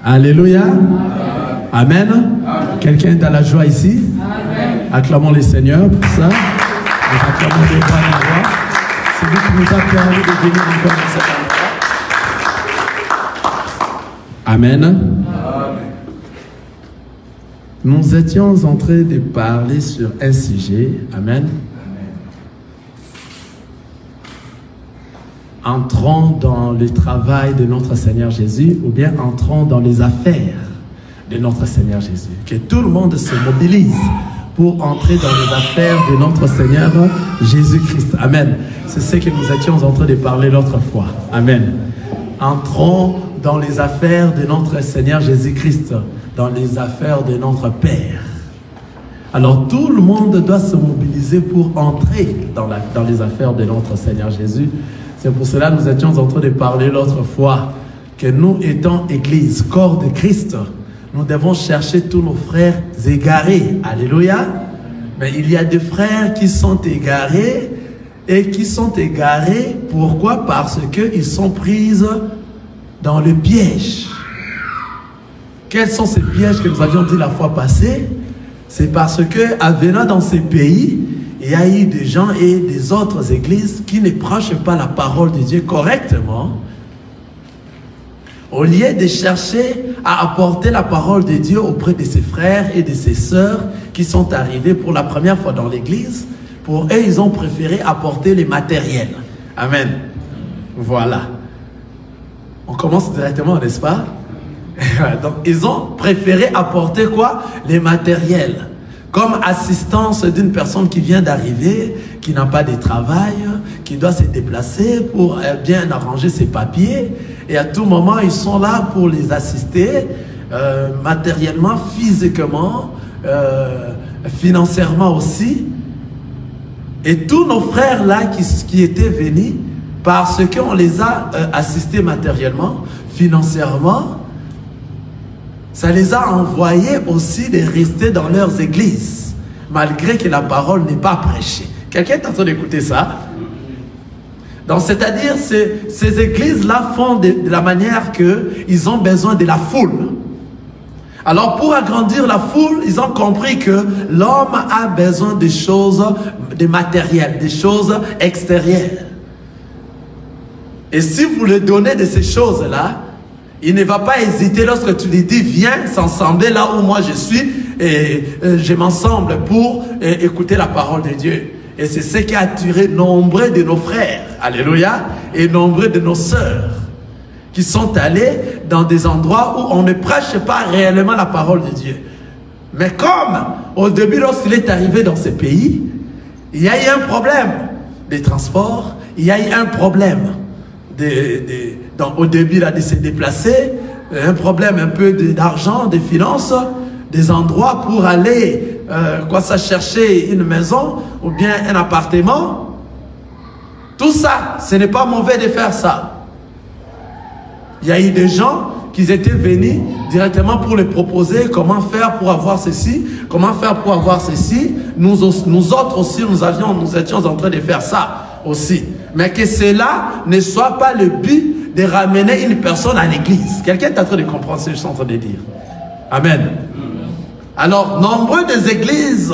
Alléluia. Amen. Amen. Quelqu'un est à la joie ici? Amen. Acclamons les seigneurs pour ça. Nous acclamons les rois de roi. C'est lui qui nous a permis de venir encore dans cet endroit. Amen. Amen. Nous étions en train de parler sur un sujet. Amen. Entrons dans le travail de notre Seigneur Jésus ou bien entrons dans les affaires de notre Seigneur Jésus. Que tout le monde se mobilise pour entrer dans les affaires de notre Seigneur Jésus-Christ. Amen. C'est ce que nous étions en train de parler l'autre fois. Amen. Entrons dans les affaires de notre Seigneur Jésus-Christ, dans les affaires de notre Père. Alors tout le monde doit se mobiliser pour entrer dans les affaires de notre Seigneur Jésus. C'est pour cela que nous étions en train de parler l'autre fois que nous étant Église, corps de Christ, nous devons chercher tous nos frères égarés. Alléluia. Mais il y a des frères qui sont égarés et qui sont égarés. Pourquoi? Parce qu'ils sont pris dans le piège. Quels sont ces pièges que nous avions dit la fois passée? C'est parce que, en venant dans ces pays, il y a eu des gens et des autres églises qui ne prêchent pas la parole de Dieu correctement. Au lieu de chercher à apporter la parole de Dieu auprès de ses frères et de ses sœurs qui sont arrivés pour la première fois dans l'église, pour eux, ils ont préféré apporter les matériels. Amen. Voilà. On commence directement, n'est-ce pas? Donc, ils ont préféré apporter quoi? Les matériels. Comme assistance d'une personne qui vient d'arriver, qui n'a pas de travail, qui doit se déplacer pour bien arranger ses papiers. Et à tout moment, ils sont là pour les assister matériellement, physiquement, financièrement aussi. Et tous nos frères là qui étaient venus, parce qu'on les a assistés matériellement, financièrement, ça les a envoyés aussi de rester dans leurs églises, malgré que la parole n'est pas prêchée. Quelqu'un est en train d'écouter ça? Donc, c'est-à-dire, ces églises-là font de la manière qu'ils ont besoin de la foule. Alors, pour agrandir la foule, ils ont compris que l'homme a besoin des choses, des matériels, des choses extérieures. Et si vous lui donnez de ces choses-là, il ne va pas hésiter lorsque tu lui dis, viens s'assembler là où moi je suis et je m'assemble pour écouter la parole de Dieu. Et c'est ce qui a attiré nombreux de nos frères, alléluia, et nombreux de nos sœurs qui sont allés dans des endroits où on ne prêche pas réellement la parole de Dieu. Mais comme au début, lorsqu'il est arrivé dans ces pays, il y a eu un problème des transports, il y a eu un problème au début là, de se déplacer, un problème un peu d'argent, de finances, des endroits pour aller chercher une maison ou bien un appartement. Tout ça, ce n'est pas mauvais de faire ça. Il y a eu des gens qui étaient venus directement pour les proposer comment faire pour avoir ceci, comment faire pour avoir ceci. Nous autres aussi, nous étions en train de faire ça aussi. Mais que cela ne soit pas le but de ramener une personne à l'église. Quelqu'un est en train de comprendre ce que je suis en train de dire. Amen. Alors, nombreux des églises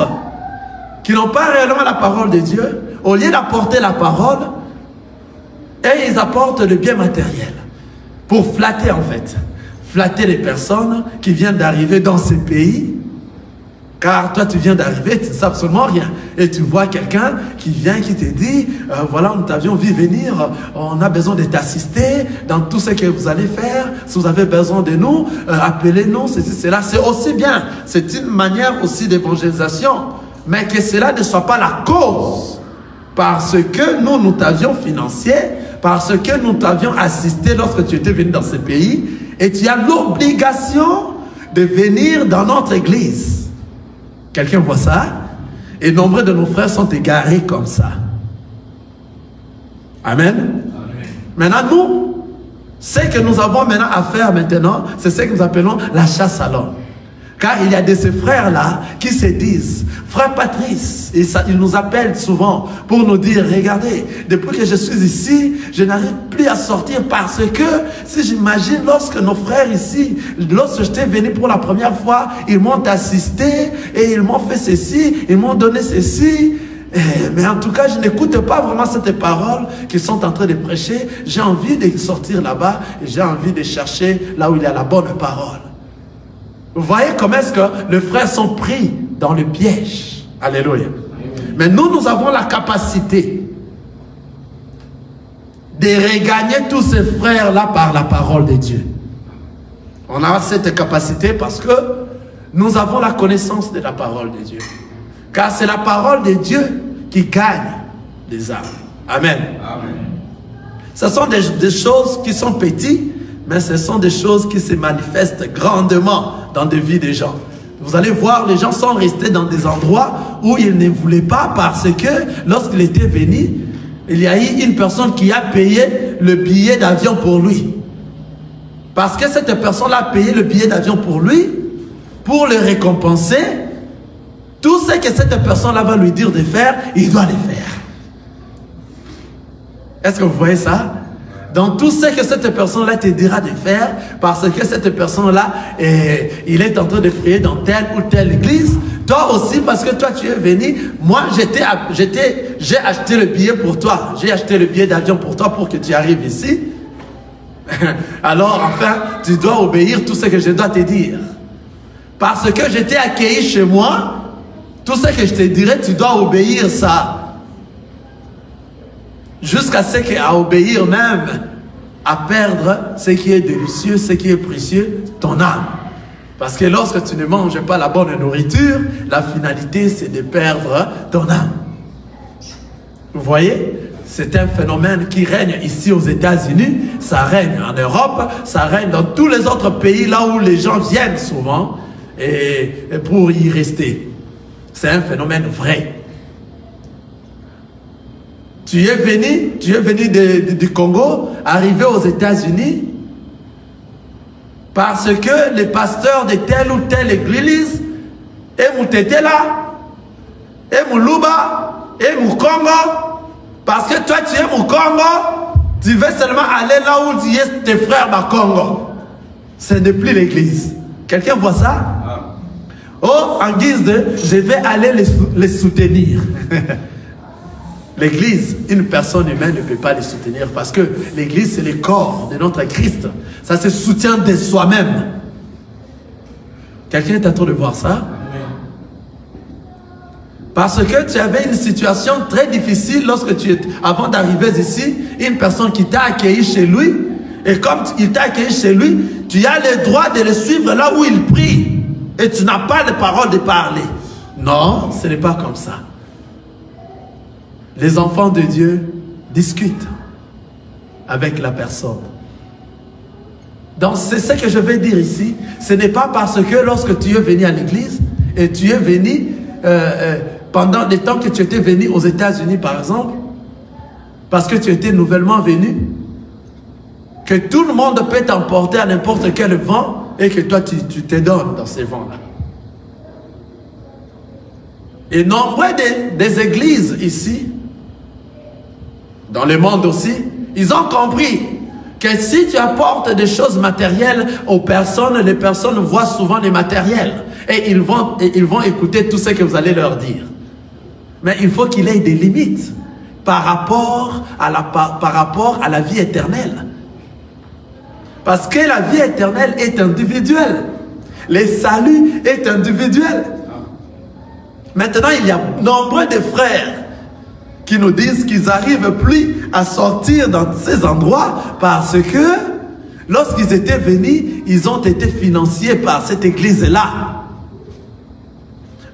qui n'ont pas réellement la parole de Dieu, au lieu d'apporter la parole, et ils apportent le bien matériel pour flatter en fait. Flatter les personnes qui viennent d'arriver dans ces pays. Car toi, tu viens d'arriver, tu ne sais absolument rien. Et tu vois quelqu'un qui vient, qui te dit, voilà, nous t'avions vu venir, on a besoin de t'assister dans tout ce que vous allez faire. Si vous avez besoin de nous, appelez-nous, ceci, cela. C'est aussi bien. C'est une manière aussi d'évangélisation. Mais que cela ne soit pas la cause. Parce que nous t'avions financé, parce que nous t'avions assisté lorsque tu étais venu dans ce pays. Et tu as l'obligation de venir dans notre église. Quelqu'un voit ça? Et nombreux de nos frères sont égarés comme ça. Amen. Amen. Maintenant, nous, ce que nous avons maintenant à faire maintenant, c'est ce que nous appelons la chasse à l'homme. Car il y a de ces frères-là qui se disent, frère Patrice, et ça, ils nous appellent souvent pour nous dire, regardez, depuis que je suis ici, je n'arrive plus à sortir parce que, si j'imagine, lorsque nos frères ici, lorsque j'étais venu pour la première fois, ils m'ont assisté et ils m'ont fait ceci, ils m'ont donné ceci. Mais en tout cas, je n'écoute pas vraiment cette parole qu'ils sont en train de prêcher. J'ai envie de sortir là-bas et j'ai envie de chercher là où il y a la bonne parole. Vous voyez comment est-ce que les frères sont pris dans le piège. Alléluia. Mais nous avons la capacité de regagner tous ces frères-là par la parole de Dieu. On a cette capacité parce que nous avons la connaissance de la parole de Dieu. Car c'est la parole de Dieu qui gagne les âmes. Amen. Amen. Ce sont des choses qui sont petites, mais ce sont des choses qui se manifestent grandement dans des vies des gens. Vous allez voir, les gens sont restés dans des endroits où ils ne voulaient pas parce que lorsqu'il était venu, il y a eu une personne qui a payé le billet d'avion pour lui. Parce que cette personne a payé le billet d'avion pour lui, pour le récompenser. Tout ce que cette personne-là va lui dire de faire, il doit le faire. Est-ce que vous voyez ça? Dans tout ce que cette personne-là te dira de faire, parce que cette personne-là, il est en train de prier dans telle ou telle église, toi aussi, parce que toi tu es venu, moi j'ai acheté le billet pour toi, j'ai acheté le billet d'avion pour toi pour que tu arrives ici. Alors enfin, tu dois obéir tout ce que je dois te dire. Parce que je t'ai accueilli chez moi, tout ce que je te dirai, tu dois obéir ça. Jusqu'à ce qu'à obéir même, à perdre ce qui est délicieux, ce qui est précieux, ton âme. Parce que lorsque tu ne manges pas la bonne nourriture, la finalité c'est de perdre ton âme. Vous voyez? C'est un phénomène qui règne ici aux États-Unis, ça règne en Europe, ça règne dans tous les autres pays là où les gens viennent souvent et pour y rester. C'est un phénomène vrai. Tu es venu du Congo, arrivé aux États-Unis, parce que les pasteurs de telle ou telle église, et Moutete là, et Moulouba, et Moukongo, parce que toi tu es Moukongo, tu veux seulement aller là où tu es tes frères Bakongo. Ce n'est plus l'église. Quelqu'un voit ça? Oh, en guise de, je vais aller les soutenir. L'église, une personne humaine ne peut pas les soutenir parce que l'église, c'est le corps de notre Christ. Ça se soutient de soi-même. Quelqu'un est en train de voir ça? Parce que tu avais une situation très difficile lorsque avant d'arriver ici, une personne qui t'a accueilli chez lui, et comme il t'a accueilli chez lui, tu as le droit de le suivre là où il prie. Et tu n'as pas de parole de parler. Non, ce n'est pas comme ça. Les enfants de Dieu discutent avec la personne. Donc c'est ce que je vais dire ici. Ce n'est pas parce que lorsque tu es venu à l'église et tu es venu pendant les temps que tu étais venu aux États-Unis par exemple, parce que tu étais nouvellement venu, que tout le monde peut t'emporter à n'importe quel vent et que toi tu te donnes dans ces vents-là. Et nombreux des églises ici, dans le monde aussi, ils ont compris que si tu apportes des choses matérielles aux personnes, les personnes voient souvent les matériels. Et ils vont écouter tout ce que vous allez leur dire. Mais il faut qu'il y ait des limites par rapport à la vie éternelle. Parce que la vie éternelle est individuelle. Le salut est individuel. Maintenant, il y a nombreux de frères qui nous disent qu'ils n'arrivent plus à sortir dans ces endroits parce que lorsqu'ils étaient venus, ils ont été financés par cette église-là.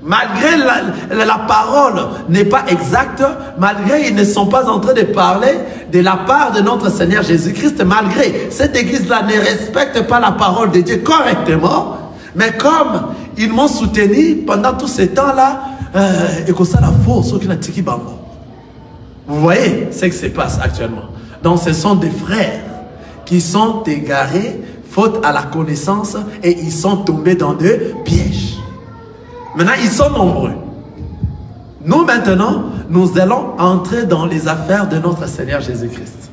Malgré la parole n'est pas exacte, malgré ils ne sont pas en train de parler de la part de notre Seigneur Jésus-Christ, malgré cette église-là ne respecte pas la parole de Dieu correctement, mais comme ils m'ont soutenu pendant tout ce temps-là, et que ça la force, vous voyez ce qui se passe actuellement. Donc ce sont des frères qui sont égarés, faute à la connaissance et ils sont tombés dans des pièges. Maintenant, ils sont nombreux. Nous, maintenant, nous allons entrer dans les affaires de notre Seigneur Jésus-Christ.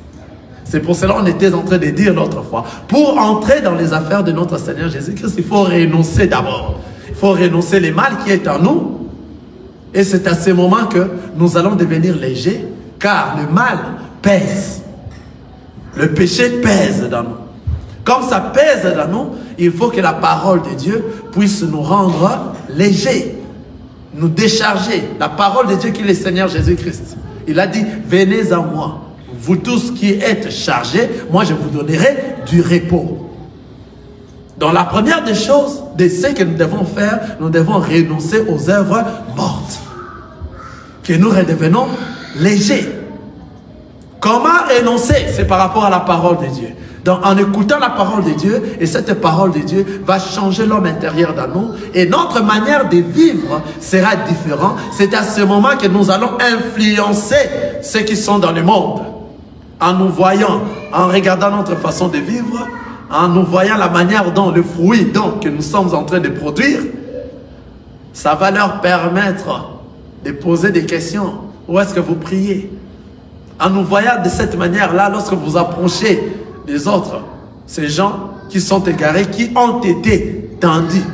C'est pour cela qu'on était en train de dire l'autre fois. Pour entrer dans les affaires de notre Seigneur Jésus-Christ, il faut renoncer d'abord. Il faut renoncer le mal qui est en nous. Et c'est à ce moment que nous allons devenir légers, car le mal pèse. Le péché pèse dans nous. Comme ça pèse dans nous, il faut que la parole de Dieu puisse nous rendre légers, nous décharger. La parole de Dieu qui est le Seigneur Jésus-Christ. Il a dit, venez à moi, vous tous qui êtes chargés, moi je vous donnerai du repos. Donc la première des choses, de ce que nous devons faire, nous devons renoncer aux œuvres mortes. Que nous redevenons légers. Comment renoncer? C'est par rapport à la parole de Dieu. Donc en écoutant la parole de Dieu, et cette parole de Dieu va changer l'homme intérieur dans nous, et notre manière de vivre sera différente. C'est à ce moment que nous allons influencer ceux qui sont dans le monde. En nous voyant, en regardant notre façon de vivre, en nous voyant la manière dont le fruit que nous sommes en train de produire, ça va leur permettre de poser des questions. Où est-ce que vous priez? En nous voyant de cette manière-là, lorsque vous approchez des autres, ces gens qui sont égarés, qui ont été tendus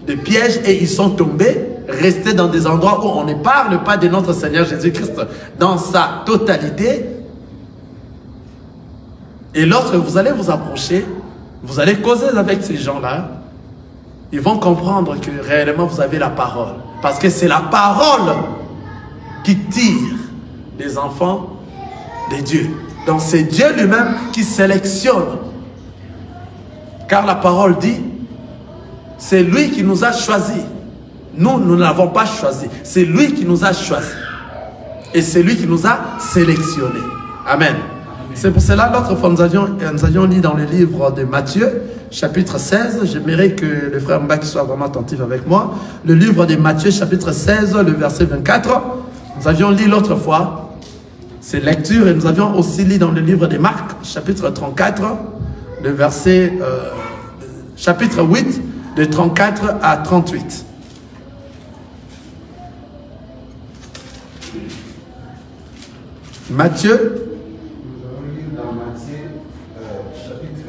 de pièges et ils sont tombés, restés dans des endroits où on ne parle pas de notre Seigneur Jésus-Christ dans sa totalité. Et lorsque vous allez vous approcher, vous allez causer avec ces gens-là, ils vont comprendre que réellement vous avez la parole. Parce que c'est la parole qui tire les enfants de Dieu. Donc c'est Dieu lui-même qui sélectionne. Car la parole dit, c'est lui qui nous a choisis. Nous, nous n'avons pas choisi. C'est lui qui nous a choisis. Et c'est lui qui nous a sélectionnés. Amen. C'est pour cela, l'autre fois, nous avions lu dans le livre de Matthieu, chapitre 16. J'aimerais que le frère Mbaki soit vraiment attentif avec moi. Le livre de Matthieu, chapitre 16, le verset 24. Nous avions lu l'autre fois ces lectures et nous avions aussi lu dans le livre de Marc, chapitre 34, le verset, chapitre 8, de 34 à 38. Matthieu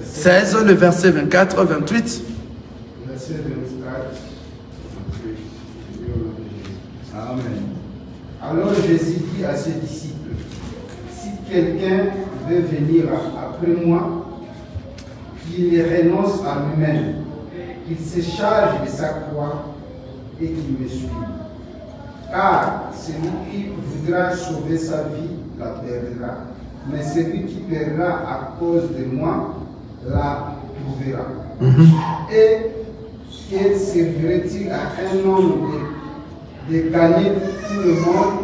16, le verset 24, 28. Verset 24. Amen. Alors Jésus dit à ses disciples, si quelqu'un veut venir après moi, qu'il renonce à lui-même, qu'il se charge de sa croix et qu'il me suive. Car celui qui voudra sauver sa vie la perdra, mais celui qui perdra à cause de moi la trouvera. Et que servirait-il à un homme de gagner tout le monde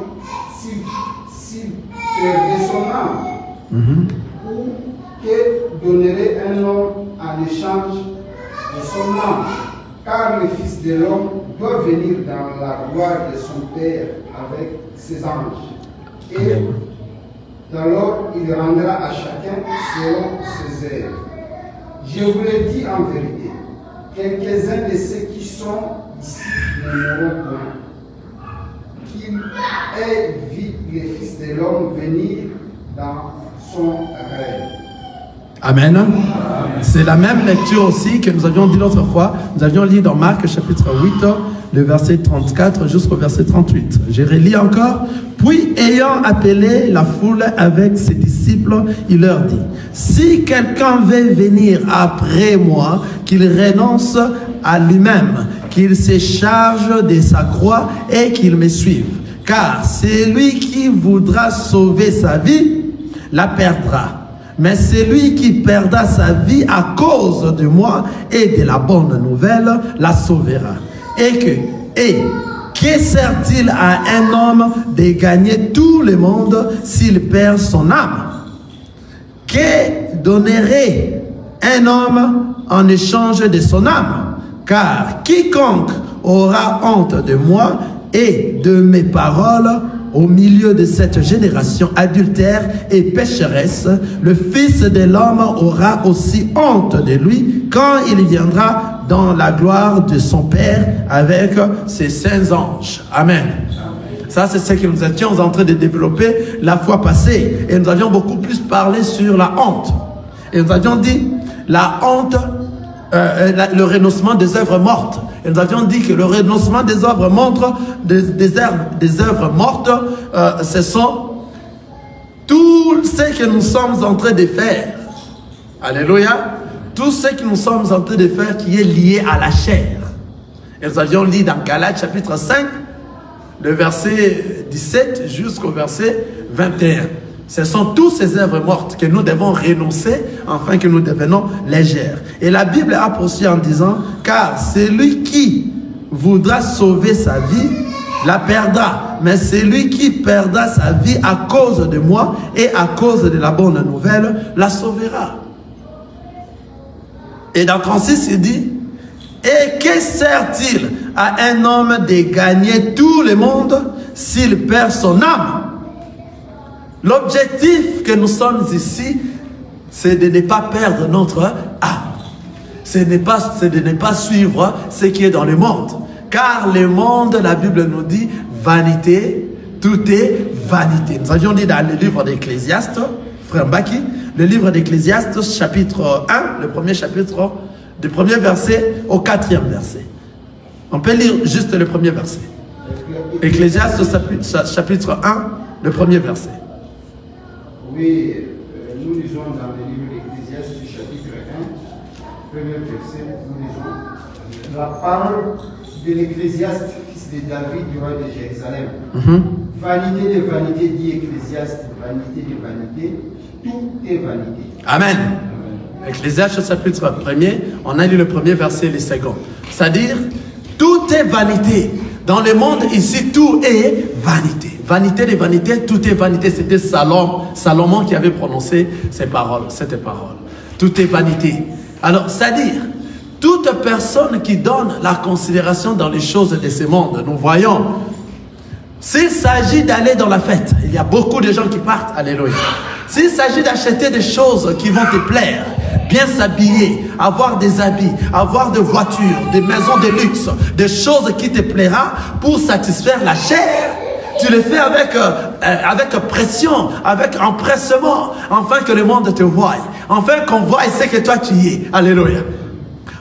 s'il perdait son âme? Ou que donnerait un homme en échange de son âme? Car le Fils de l'homme doit venir dans la gloire de son Père avec ses anges. Et alors il rendra à chacun selon ses œuvres. Je vous le dis en vérité, quelques-uns de ceux qui sont ici ne mourront point, qu'il ait vu le Fils de l'homme venir dans son règne. Amen. C'est la même lecture aussi que nous avions dit l'autre fois. Nous avions lu dans Marc chapitre 8, le verset 34 jusqu'au verset 38. Je relis encore. Puis, ayant appelé la foule avec ses disciples, il leur dit, si quelqu'un veut venir après moi, qu'il renonce à lui-même, qu'il se charge de sa croix et qu'il me suive. Car celui qui voudra sauver sa vie, la perdra. Mais celui qui perdra sa vie à cause de moi et de la bonne nouvelle, la sauvera. Que sert-il à un homme de gagner tout le monde s'il perd son âme? Que donnerait un homme en échange de son âme? Car quiconque aura honte de moi et de mes paroles au milieu de cette génération adultère et pécheresse, le Fils de l'homme aura aussi honte de lui quand il viendra dans la gloire de son Père avec ses saints anges. Amen. Ça, c'est ce que nous étions en train de développer la fois passée. Et nous avions beaucoup plus parlé sur la honte. Et nous avions dit, la honte, le renoncement des œuvres mortes. Et nous avions dit que le renoncement des œuvres des œuvres mortes, ce sont tout ce que nous sommes en train de faire. Alléluia. Tout ce que nous sommes en train de faire qui est lié à la chair. Et nous avions lu dans Galates chapitre 5, le verset 17 jusqu'au verset 21. Ce sont tous ces œuvres mortes que nous devons renoncer afin que nous devenions légères. Et la Bible a poursuivi en disant, car celui qui voudra sauver sa vie, la perdra. Mais celui qui perdra sa vie à cause de moi et à cause de la bonne nouvelle, la sauvera. Et dans 36, il dit, et que sert-il à un homme de gagner tout le monde s'il perd son âme? L'objectif que nous sommes ici, c'est de ne pas perdre notre âme. C'est de ne pas suivre ce qui est dans le monde. Car le monde, la Bible nous dit, vanité, tout est vanité. Nous avions dit dans le livre d'Ecclésiaste, frère Mbaki, le livre d'Ecclésiaste, chapitre 1, le premier chapitre, du premier verset au 4e verset. On peut lire juste le premier verset. Ecclésiaste, chapitre 1, le premier verset. Oui, nous lisons dans le livre d'Ecclésiaste, chapitre 1, premier verset, nous lisons la parole de l'Ecclésiaste, fils de David, du roi de Jérusalem. Vanité de vanité, dit Ecclésiaste, vanité de vanité, tout est vanité. Amen. Ecclésiaste chapitre 1er, on a lu le premier verset et le second. C'est-à-dire, tout est vanité. Dans le monde ici, tout est vanité. Vanité de vanité, tout est vanité. C'était Salomon qui avait prononcé cette parole. Tout est vanité. Alors, c'est-à-dire, toute personne qui donne la considération dans les choses de ce monde, nous voyons, s'il s'agit d'aller dans la fête, il y a beaucoup de gens qui partent, alléluia. S'il s'agit d'acheter des choses qui vont te plaire, bien s'habiller, avoir des habits, avoir des voitures, des maisons de luxe, des choses qui te plaira pour satisfaire la chair, tu le fais avec pression, avec empressement, afin que le monde te voie, afin qu'on voie ce que toi tu es. Alléluia.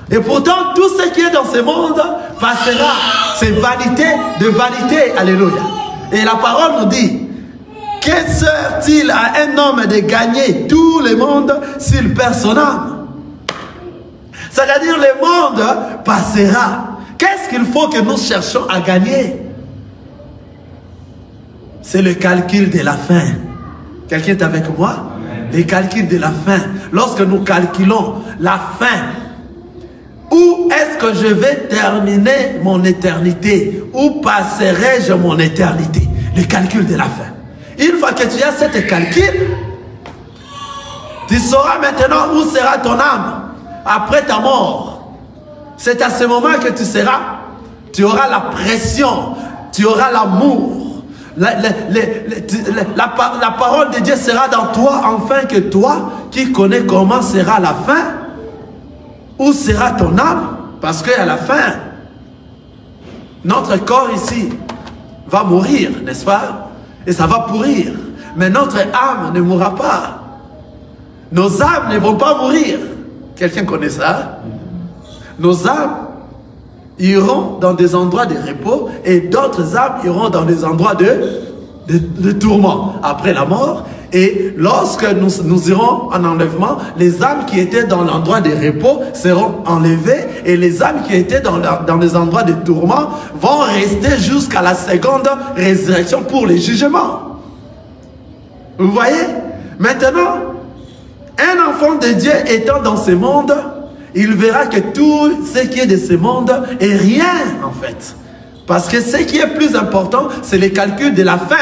Et pourtant, tout ce qui est dans ce monde passera. C'est vanité de vanité. Alléluia. Et la parole nous dit, que sert-il à un homme de gagner tout le monde s'il perd son âme? C'est-à-dire, le monde passera. Qu'est-ce qu'il faut que nous cherchions à gagner? C'est le calcul de la fin. Quelqu'un est avec moi? Amen. Le calcul de la fin. Lorsque nous calculons la fin, où est-ce que je vais terminer mon éternité? Où passerai-je mon éternité? Le calcul de la fin. Une fois que tu as cet calcul, tu sauras maintenant où sera ton âme après ta mort. C'est à ce moment que tu auras la pression, tu auras l'amour. La parole de Dieu sera dans toi, afin que toi, qui connais comment sera la fin, où sera ton âme, parce qu'à la fin, notre corps ici va mourir, n'est-ce pas? Et ça va pourrir. Mais notre âme ne mourra pas. Nos âmes ne vont pas mourir. Quelqu'un connaît ça? Nos âmes iront dans des endroits de repos et d'autres âmes iront dans des endroits de tourment après la mort. Et lorsque nous irons en enlèvement, les âmes qui étaient dans l'endroit de repos seront enlevées et les âmes qui étaient dans les endroits de tourment vont rester jusqu'à la seconde résurrection pour les jugements. Vous voyez? Maintenant, un enfant de Dieu étant dans ce monde, il verra que tout ce qui est de ce monde est rien en fait. Parce que ce qui est plus important, c'est les calculs de la fin.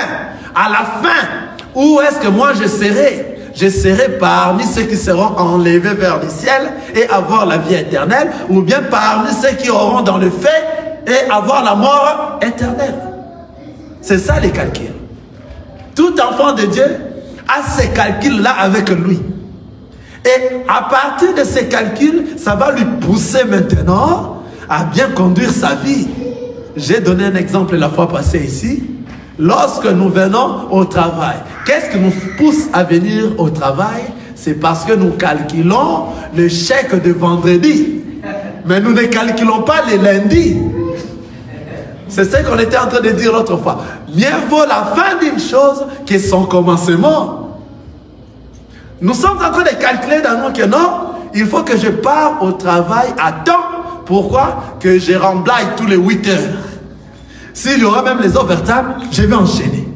À la fin, où est-ce que moi je serai? Je serai parmi ceux qui seront enlevés vers le ciel et avoir la vie éternelle, ou bien parmi ceux qui auront dans le fait et avoir la mort éternelle. C'est ça les calculs. Tout enfant de Dieu a ces calculs-là avec lui. Et à partir de ces calculs, ça va lui pousser maintenant à bien conduire sa vie. J'ai donné un exemple la fois passée ici. Lorsque nous venons au travail, qu'est-ce qui nous pousse à venir au travail? C'est parce que nous calculons le chèque de vendredi. Mais nous ne calculons pas les lundis. C'est ce qu'on était en train de dire l'autre fois. Mieux vaut la fin d'une chose que son commencement. Nous sommes en train de calculer dans nous que non, il faut que je parte au travail à temps. Pourquoi? Que je remblaye tous les 8 heures. S'il y aura même les overtime, je vais enchaîner.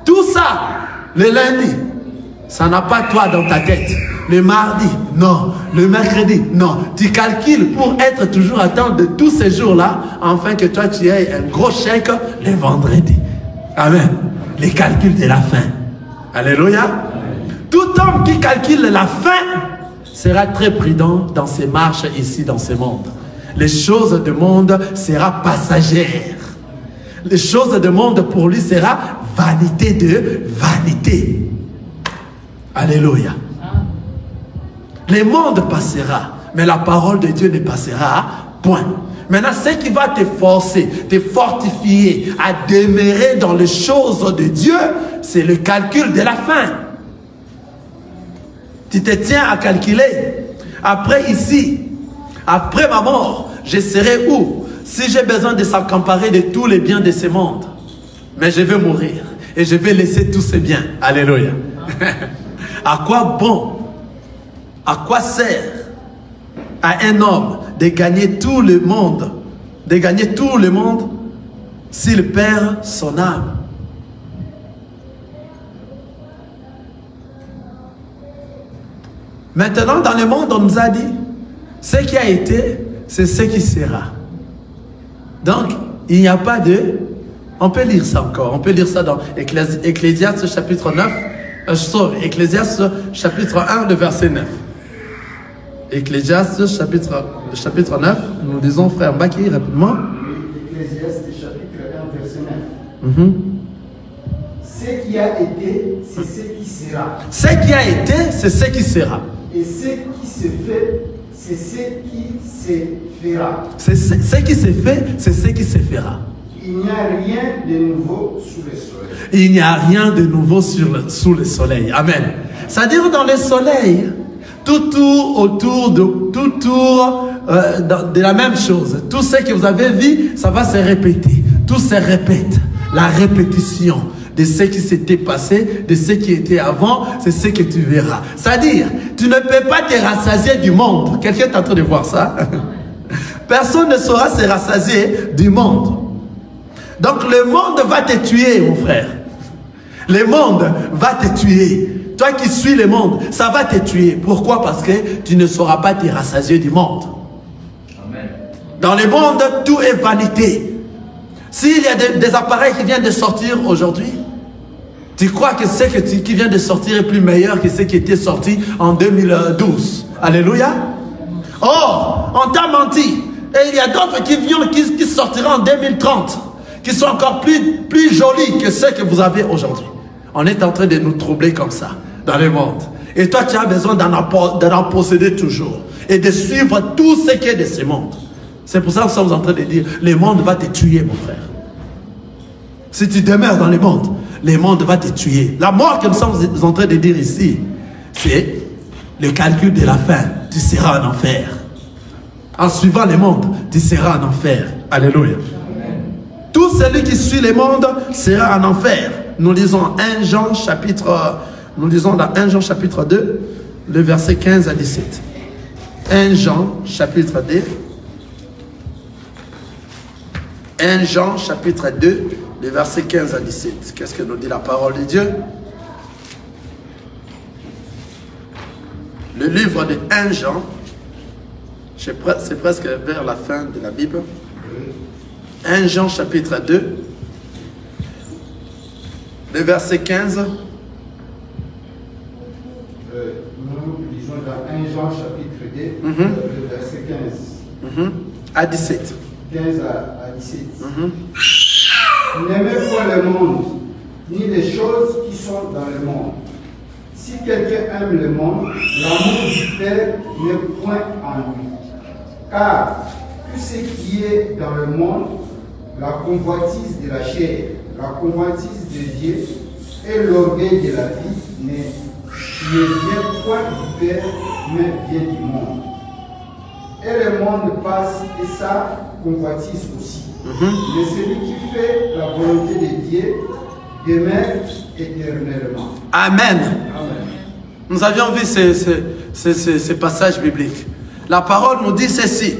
Tout ça, le lundi, ça n'a pas toi dans ta tête. Le mardi, non. Le mercredi, non. Tu calcules pour être toujours à temps de tous ces jours-là, afin que toi tu aies un gros chèque le vendredi. Amen. Les calculs de la fin. Alléluia. Tout homme qui calcule la fin sera très prudent dans ses marches ici, dans ce monde. Les choses du monde sera passagères. Les choses du monde pour lui sera vanité de vanité. Alléluia. Le monde passera, mais la parole de Dieu ne passera point. Maintenant, ce qui va te forcer, te fortifier à demeurer dans les choses de Dieu, c'est le calcul de la fin. Tu te tiens à calculer. Après ici, après ma mort, je serai où? Si j'ai besoin de s'accaparer de tous les biens de ce monde, mais je vais mourir et je vais laisser tous ces biens. Alléluia. À quoi bon? À quoi sert à un homme de gagner tout le monde, s'il perd son âme? Maintenant, dans le monde, on nous a dit, ce qui a été, c'est ce qui sera. Donc, il n'y a pas de... On peut lire ça encore. On peut lire ça dans Ecclésiaste chapitre 9. Ecclésiaste chapitre 1, le verset 9. Ecclésiaste chapitre 9. Nous disons, frère Mbaki, rapidement. Ecclésiaste chapitre 1, verset 9. Ce qui a été, c'est ce qui sera. Ce qui a été, c'est ce qui sera. Et ce qui se fait, c'est ce qui se fera. Ce qui se fait, c'est ce qui se fera. Il n'y a rien de nouveau sous le soleil. Il n'y a rien de nouveau sous le soleil. Amen. C'est-à-dire dans le soleil, tout autour de la même chose. Tout ce que vous avez vu, ça va se répéter. Tout se répète. La répétition de ce qui s'était passé, de ce qui était avant, c'est ce que tu verras. C'est-à-dire, tu ne peux pas te rassasier du monde. Quelqu'un est en train de voir ça? Personne ne saura se rassasier du monde. Donc le monde va te tuer, mon frère. Le monde va te tuer. Toi qui suis le monde, ça va te tuer. Pourquoi? Parce que tu ne sauras pas te rassasier du monde. Amen. Dans le monde, tout est vanité. S'il y a des appareils qui viennent de sortir aujourd'hui, tu crois que ce qui vient de sortir est plus meilleur que ce qui était sorti en 2012. Alléluia. Or, on t'a menti. Et il y a d'autres qui sortiront en 2030, qui sont encore plus jolis que ceux que vous avez aujourd'hui. On est en train de nous troubler comme ça, dans le monde. Et toi, tu as besoin d'en posséder toujours. Et de suivre tout ce qui est de ce monde. C'est pour ça que nous sommes en train de dire, le monde va te tuer, mon frère. Si tu demeures dans le monde va te tuer. La mort que nous sommes en train de dire ici, c'est le calcul de la fin. Tu seras en enfer. En suivant le monde, tu seras en enfer. Alléluia. Tout celui qui suit le monde sera en enfer. Nous lisons 1 Jean chapitre, nous lisons dans 1 Jean chapitre 2, le verset 15 à 17. 1 Jean chapitre 2. 1 Jean chapitre 2, les versets 15 à 17. Qu'est-ce que nous dit la parole de Dieu? Le livre de 1 Jean, c'est presque vers la fin de la Bible. 1 Jean chapitre 2, le verset 15. Nous lisons dans 1 Jean chapitre 2, le verset 15. À 17. 15 à 17. N'aimez pas le monde, ni les choses qui sont dans le monde. Si quelqu'un aime le monde, l'amour du Père n'est point en lui. Car tout ce qui est dans le monde, la convoitise de la chair, la convoitise des yeux et l'orgueil de la vie ne vient point du Père, mais vient du monde. Et le monde passe et sa convoitise aussi. Mais celui qui fait la volonté de Dieu demeure éternellement. Amen. Amen. Nous avions vu ces passages bibliques. La parole nous dit ceci.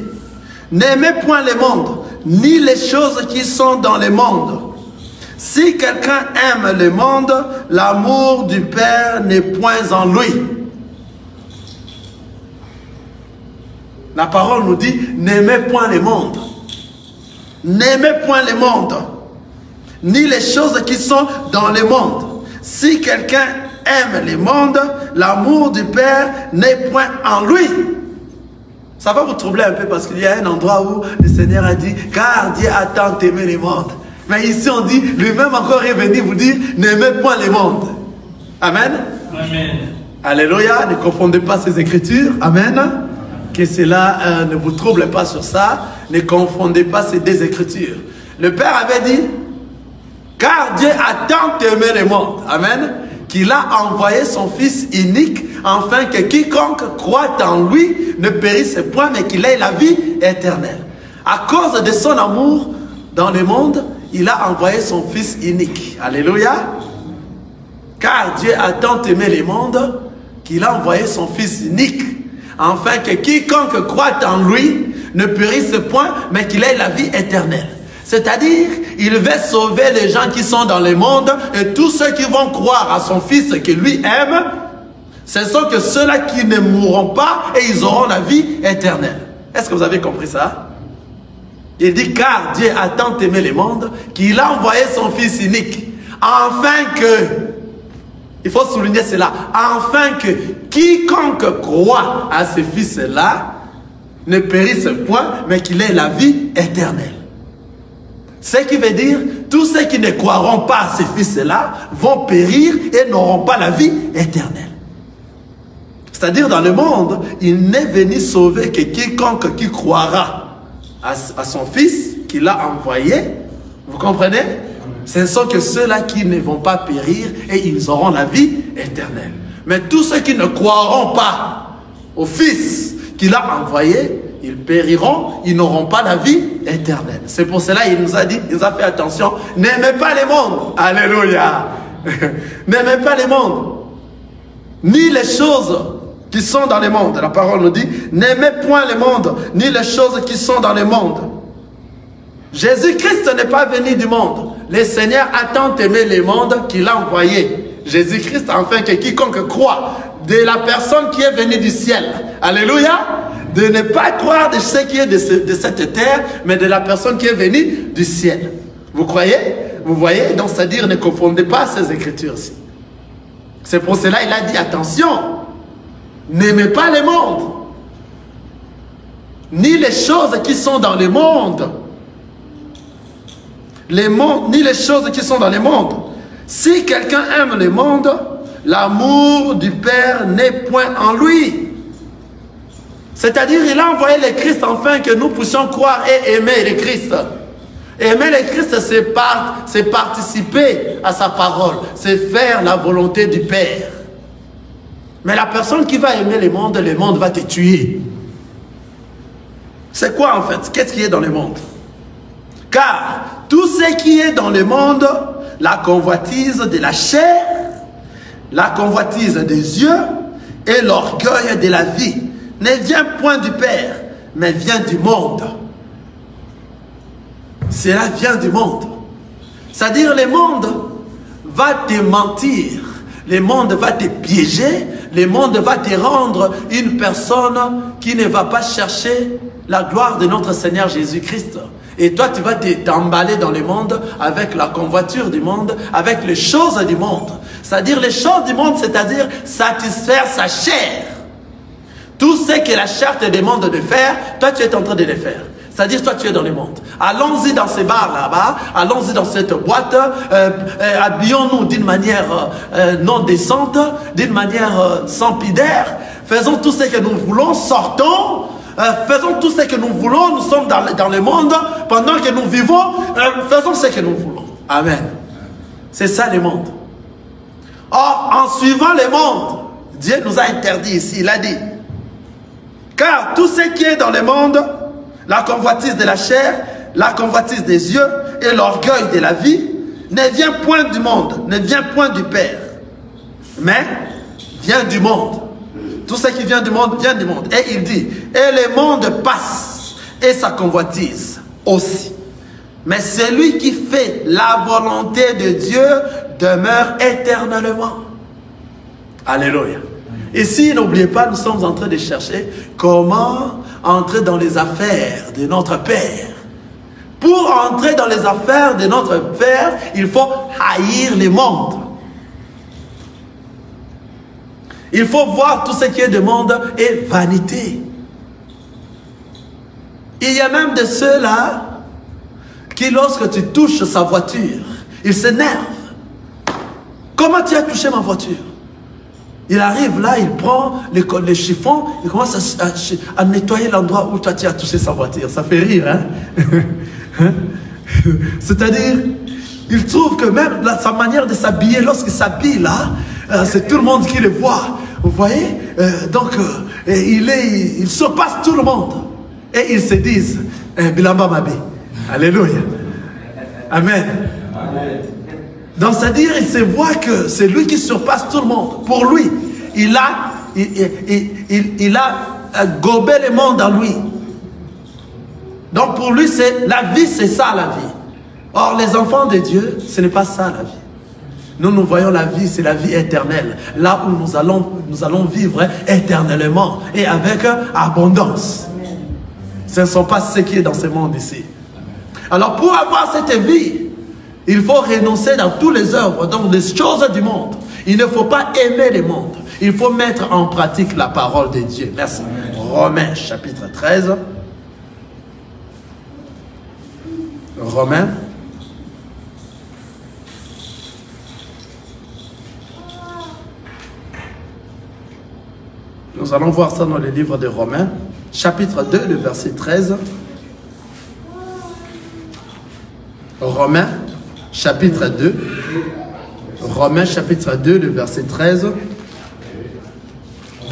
N'aimez point le monde, ni les choses qui sont dans le monde. Si quelqu'un aime le monde, l'amour du Père n'est point en lui. La parole nous dit, n'aimez point le monde. N'aimez point le monde, ni les choses qui sont dans le monde. Si quelqu'un aime le monde, l'amour du Père n'est point en lui. Ça va vous troubler un peu parce qu'il y a un endroit où le Seigneur a dit, car Dieu a tant aimé le monde. Mais ici on dit, lui-même encore est venu vous dire, n'aimez point le monde. Amen. Amen. Alléluia, ne confondez pas ces écritures. Amen. Que cela ne vous trouble pas sur ça. Ne confondez pas ces deux écritures. Le Père avait dit, car Dieu a tant aimé le monde. Amen. Qu'il a envoyé son Fils unique, afin que quiconque croit en lui ne périsse point, mais qu'il ait la vie éternelle. À cause de son amour dans le monde, il a envoyé son Fils unique. Alléluia. Car Dieu a tant aimé le monde, qu'il a envoyé son Fils unique, afin que quiconque croit en lui ne périsse point, mais qu'il ait la vie éternelle. C'est-à-dire, il veut sauver les gens qui sont dans le monde et tous ceux qui vont croire à son Fils que lui aime, ce sont que ceux-là qui ne mourront pas et ils auront la vie éternelle. Est-ce que vous avez compris ça? Il dit, car Dieu a tant aimé le monde qu'il a envoyé son Fils unique, afin que, il faut souligner cela, afin que quiconque croit à ce Fils-là ne périsse point, mais qu'il ait la vie éternelle. Ce qui veut dire, tous ceux qui ne croiront pas à ces fils-là vont périr et n'auront pas la vie éternelle. C'est-à-dire, dans le monde, il n'est venu sauver que quiconque qui croira à son Fils qu'il a envoyé. Vous comprenez? Ce sont que ceux-là qui ne vont pas périr et ils auront la vie éternelle. Mais tous ceux qui ne croiront pas au Fils qu'il a envoyé, ils périront, ils n'auront pas la vie éternelle. C'est pour cela qu'il nous a dit, il nous a fait attention, n'aimez pas les mondes. Alléluia. N'aimez pas les mondes, ni les choses qui sont dans le monde. La parole nous dit, n'aimez point le monde, ni les choses qui sont dans le monde. Jésus-Christ n'est pas venu du monde. Le Seigneur a tant aimé le monde qu'il a envoyé Jésus-Christ, afin que quiconque croit de la personne qui est venue du ciel. Alléluia. De ne pas croire de ce qui est de cette terre, mais de la personne qui est venue du ciel. Vous croyez? Vous voyez? Donc, c'est-à-dire, ne confondez pas ces écritures-ci. C'est pour cela qu'il a dit, attention, n'aimez pas le monde, ni les choses qui sont dans le monde. Ni les choses qui sont dans le monde. Si quelqu'un aime le monde, l'amour du Père n'est point en lui. C'est-à-dire, il a envoyé le Christ afin que nous puissions croire et aimer le Christ. Aimer le Christ, c'est participer à sa parole, c'est faire la volonté du Père. Mais la personne qui va aimer le monde va te tuer. C'est quoi en fait? Qu'est-ce qui est dans le monde? Car tout ce qui est dans le monde, la convoitise de la chair, la convoitise des yeux et l'orgueil de la vie, ne vient point du Père, mais vient du monde. Cela vient du monde. C'est-à-dire, le monde va te mentir, le monde va te piéger, le monde va te rendre une personne qui ne va pas chercher la gloire de notre Seigneur Jésus-Christ. Et toi, tu vas t'emballer dans le monde avec la convoiture du monde, avec les choses du monde. C'est-à-dire, les choses du monde, c'est-à-dire satisfaire sa chair. Tout ce que la chair te demande de faire, toi tu es en train de le faire. C'est-à-dire, toi, tu es dans le monde. Allons-y dans ces bars là-bas, allons-y dans cette boîte, habillons-nous d'une manière non décente, d'une manière sans pudeur, faisons tout ce que nous voulons, sortons, faisons tout ce que nous voulons, nous sommes dans le monde, pendant que nous vivons, faisons ce que nous voulons. Amen. C'est ça le monde. Or, en suivant le monde, Dieu nous a interdit ici, il a dit, car tout ce qui est dans le monde, la convoitise de la chair, la convoitise des yeux et l'orgueil de la vie, ne vient point du monde, ne vient point du Père, mais vient du monde. Tout ce qui vient du monde, vient du monde. Et il dit, et le monde passe, et sa convoitise aussi. Mais celui qui fait la volonté de Dieu demeure éternellement. Alléluia. Ici, n'oubliez pas, nous sommes en train de chercher comment entrer dans les affaires de notre Père. Pour entrer dans les affaires de notre Père, il faut haïr le monde. Il faut voir tout ce qui est de monde et vanité. Il y a même de ceux-là qui, lorsque tu touches sa voiture, ils s'énervent. Comment tu as touché ma voiture? Il arrive là, il prend les chiffons, il commence à nettoyer l'endroit où toi tu as touché sa voiture. Ça fait rire, hein? C'est-à-dire, il trouve que même sa manière de s'habiller, lorsqu'il s'habille là, c'est tout le monde qui le voit. Vous voyez? Donc, il surpasse tout le monde. Et ils se disent, Bilamba Mabé. Alléluia. Amen. Donc, c'est-à-dire, il se voit que c'est lui qui surpasse tout le monde. Pour lui, il a gobé le monde en lui. Donc, pour lui, la vie, c'est ça la vie. Or, les enfants de Dieu, ce n'est pas ça la vie. Nous voyons la vie, c'est la vie éternelle. Là où nous allons vivre éternellement et avec abondance. Ce ne sont pas ce qui est dans ce monde ici. Alors, pour avoir cette vie, il faut renoncer dans toutes les œuvres, dans les choses du monde. Il ne faut pas aimer le monde. Il faut mettre en pratique la parole de Dieu. Merci. Romains chapitre 13. Romains. Nous allons voir ça dans le livre de Romains, chapitre 2, le verset 13. Romains, chapitre 2. Romains, chapitre 2, le verset 13.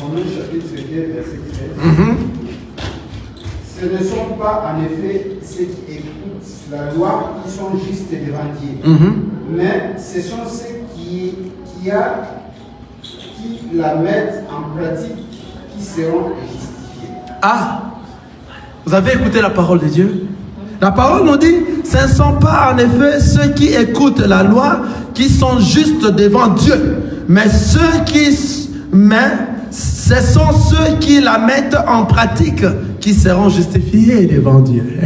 Romains, chapitre 2, verset 13. Ce ne sont pas en effet ceux qui écoutent la loi qui sont justes devant Dieu, mais ce sont ceux qui la mettent en pratique qui seront justifiés. Ah, vous avez écouté la parole de Dieu? La parole nous dit, ce ne sont pas en effet ceux qui écoutent la loi qui sont justes devant Dieu, mais ce sont ceux qui la mettent en pratique qui seront justifiés devant Dieu.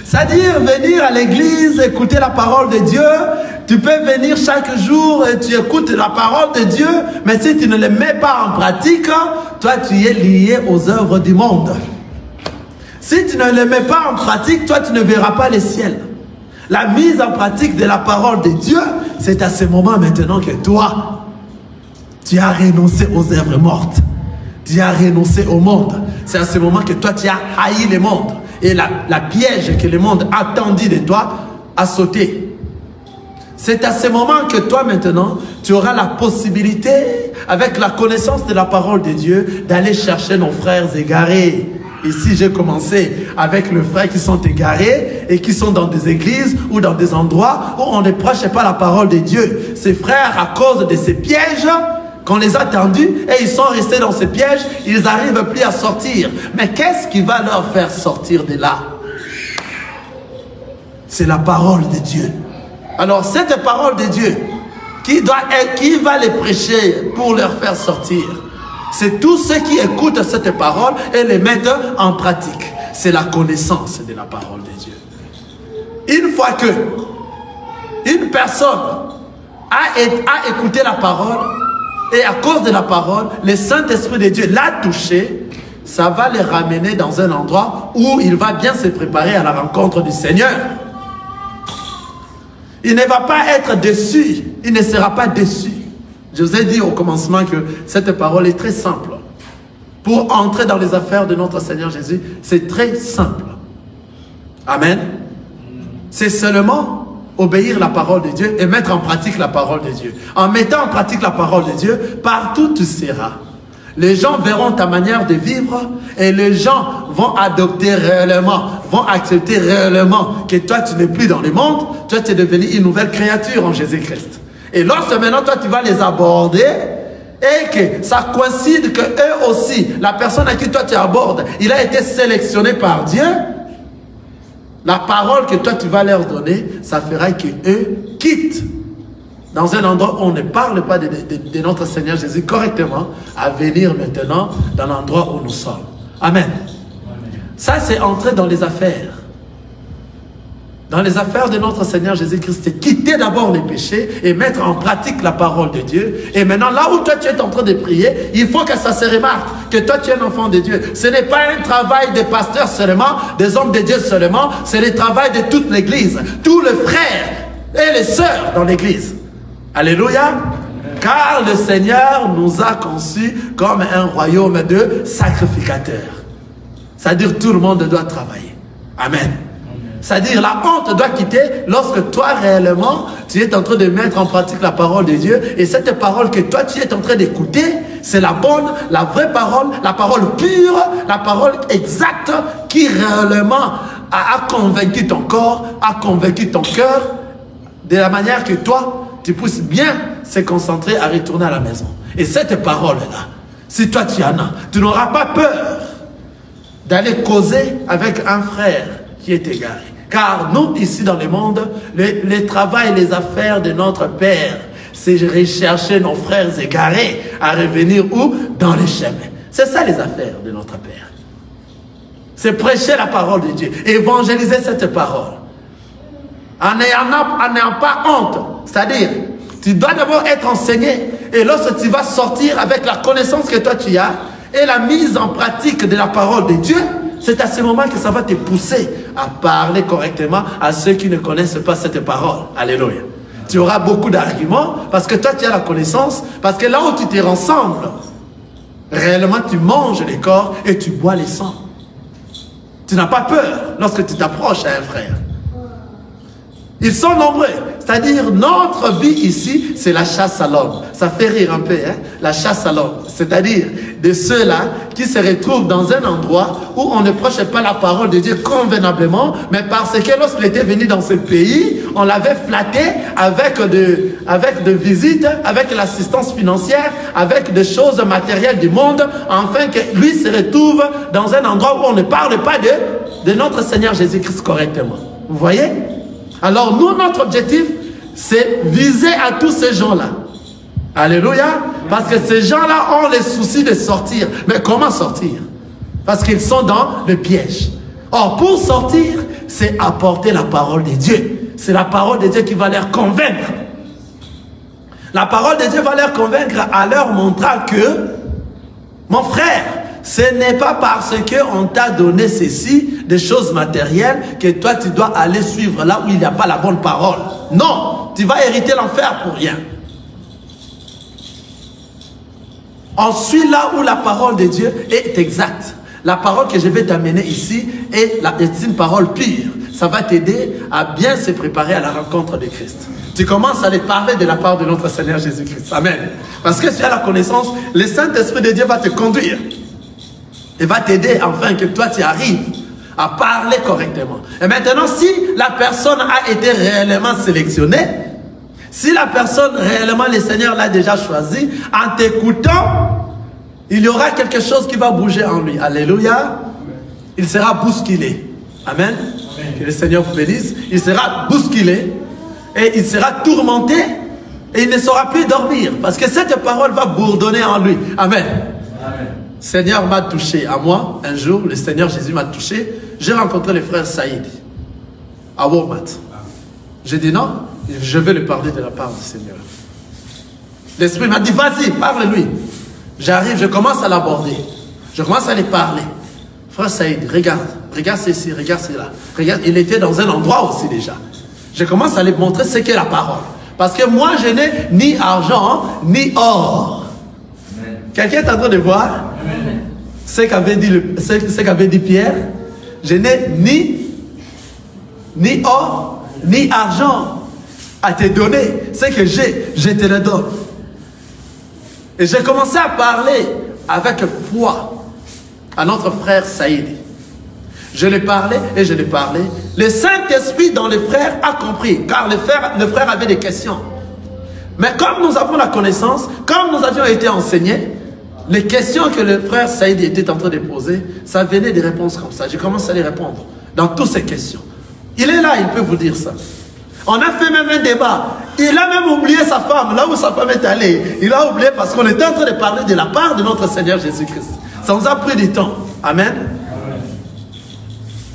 C'est-à-dire venir à l'église, écouter la parole de Dieu. Tu peux venir chaque jour et tu écoutes la parole de Dieu, mais si tu ne les mets pas en pratique, toi tu es lié aux œuvres du monde. Si tu ne les mets pas en pratique, toi tu ne verras pas le ciel. La mise en pratique de la parole de Dieu, c'est à ce moment maintenant que toi, tu as renoncé aux œuvres mortes. Tu as renoncé au monde. C'est à ce moment que toi tu as haï le monde. Et la piège que le monde attendit de toi a sauté. C'est à ce moment que toi maintenant, tu auras la possibilité, avec la connaissance de la parole de Dieu, d'aller chercher nos frères égarés. Ici, j'ai commencé avec les frères qui sont égarés et qui sont dans des églises ou dans des endroits où on ne prêche pas la parole de Dieu. Ces frères, à cause de ces pièges, qu'on les a tendus et ils sont restés dans ces pièges, ils n'arrivent plus à sortir. Mais qu'est-ce qui va leur faire sortir de là? C'est la parole de Dieu. Alors cette parole de Dieu, qui va les prêcher pour leur faire sortir? C'est tous ceux qui écoutent cette parole et les mettent en pratique. C'est la connaissance de la parole de Dieu. Une fois que une personne a écouté la parole, et à cause de la parole, le Saint-Esprit de Dieu l'a touché, ça va les ramener dans un endroit où il va bien se préparer à la rencontre du Seigneur. Il ne va pas être déçu, il ne sera pas déçu. Je vous ai dit au commencement que cette parole est très simple. Pour entrer dans les affaires de notre Seigneur Jésus, c'est très simple. Amen. C'est seulement obéir la parole de Dieu et mettre en pratique la parole de Dieu. En mettant en pratique la parole de Dieu, partout tu seras. Les gens verront ta manière de vivre et les gens vont adopter réellement, vont accepter réellement que toi tu n'es plus dans le monde, toi tu es devenu une nouvelle créature en Jésus-Christ. Et lorsque maintenant toi tu vas les aborder et que ça coïncide que eux aussi, la personne à qui toi tu abordes, il a été sélectionné par Dieu, la parole que toi tu vas leur donner, ça fera que eux quittent dans un endroit où on ne parle pas de notre Seigneur Jésus correctement, à venir maintenant dans l'endroit où nous sommes. Amen. Ça, c'est entrer dans les affaires. Dans les affaires de notre Seigneur Jésus-Christ, c'est quitter d'abord les péchés et mettre en pratique la parole de Dieu. Et maintenant, là où toi tu es en train de prier, il faut que ça se remarque que toi tu es un enfant de Dieu. Ce n'est pas un travail des pasteurs seulement, des hommes de Dieu seulement, c'est le travail de toute l'église, tous les frères et les sœurs dans l'église. Alléluia. Car le Seigneur nous a conçus comme un royaume de sacrificateurs. C'est-à-dire tout le monde doit travailler. Amen. C'est-à-dire la honte doit quitter lorsque toi réellement tu es en train de mettre en pratique la parole de Dieu. Et cette parole que toi tu es en train d'écouter, c'est la bonne, la vraie parole, la parole pure, la parole exacte qui réellement a convaincu ton corps, a convaincu ton cœur de la manière que toi tu puisses bien se concentrer à retourner à la maison. Et cette parole-là, si toi tu en as, tu n'auras pas peur d'aller causer avec un frère qui est égaré. Car nous, ici dans le monde, le travail et les affaires de notre Père, c'est rechercher nos frères égarés à revenir où? Dans les chemins. C'est ça les affaires de notre Père. C'est prêcher la parole de Dieu, évangéliser cette parole. En n'ayant pas honte, c'est-à-dire, tu dois d'abord être enseigné, et lorsque tu vas sortir avec la connaissance que toi tu as, et la mise en pratique de la parole de Dieu, c'est à ce moment que ça va te pousser à parler correctement à ceux qui ne connaissent pas cette parole. Alléluia. Tu auras beaucoup d'arguments, parce que toi tu as la connaissance, parce que là où tu te rassembles, réellement tu manges les corps et tu bois les sangs. Tu n'as pas peur lorsque tu t'approches à un frère. Ils sont nombreux, c'est-à-dire notre vie ici, c'est la chasse à l'homme. Ça fait rire un peu, hein? La chasse à l'homme. C'est-à-dire de ceux-là qui se retrouvent dans un endroit où on ne prêche pas la parole de Dieu convenablement, mais parce que lorsqu'il était venu dans ce pays, on l'avait flatté avec de visites, avec l'assistance financière, avec des choses matérielles du monde, afin que lui se retrouve dans un endroit où on ne parle pas de notre Seigneur Jésus-Christ correctement. Vous voyez? Alors nous, notre objectif, c'est viser à tous ces gens-là. Alléluia. Parce que ces gens-là ont les soucis de sortir. Mais comment sortir? Parce qu'ils sont dans le piège. Or, pour sortir, c'est apporter la parole de Dieu. C'est la parole de Dieu qui va leur convaincre. La parole de Dieu va leur convaincre en leur montrant que, mon frère, ce n'est pas parce qu'on t'a donné ceci, des choses matérielles, que toi tu dois aller suivre là où il n'y a pas la bonne parole. Non, tu vas hériter l'enfer pour rien. On suit là où la parole de Dieu est exacte. La parole que je vais t'amener ici est une parole pure. Ça va t'aider à bien se préparer à la rencontre de Christ. Tu commences à les parler de la part de notre Seigneur Jésus-Christ. Amen. Parce que tu as la connaissance, le Saint-Esprit de Dieu va te conduire. Et va t'aider afin que toi tu arrives à parler correctement. Et maintenant, si la personne a été réellement sélectionnée, si la personne réellement, le Seigneur l'a déjà choisi, en t'écoutant, il y aura quelque chose qui va bouger en lui. Alléluia. Il sera bousculé. Amen. Amen. Que le Seigneur vous bénisse. Il sera bousculé et il sera tourmenté et il ne saura plus dormir parce que cette parole va bourdonner en lui. Amen. Amen. Seigneur m'a touché à moi. Un jour, le Seigneur Jésus m'a touché. J'ai rencontré le frère Saïd à Walmart. J'ai dit non, je vais lui parler de la part du Seigneur. L'Esprit m'a dit, vas-y, parle-lui. J'arrive, je commence à l'aborder. Je commence à les parler. Frère Saïd, regarde ceci, regarde cela. Regarde, il était dans un endroit aussi déjà. Je commence à les montrer ce qu'est la parole. Parce que moi, je n'ai ni argent, ni or. Quelqu'un est en train de voir ce qu'avait dit Pierre. Je n'ai ni or, ni argent à te donner. Ce que j'ai, je te le donne. Et j'ai commencé à parler avec foi à notre frère Saïd. Je lui parlais et je lui parlais. Le Saint-Esprit dans le frère a compris, car le frère avait des questions. Mais comme nous avons la connaissance, comme nous avions été enseignés, les questions que le frère Saïd était en train de poser, ça venait des réponses comme ça. J'ai commencé à les répondre dans toutes ces questions. Il est là, il peut vous dire ça. On a fait même un débat. Il a même oublié sa femme, là où sa femme est allée. Il a oublié parce qu'on était en train de parler de la part de notre Seigneur Jésus-Christ. Ça nous a pris du temps. Amen.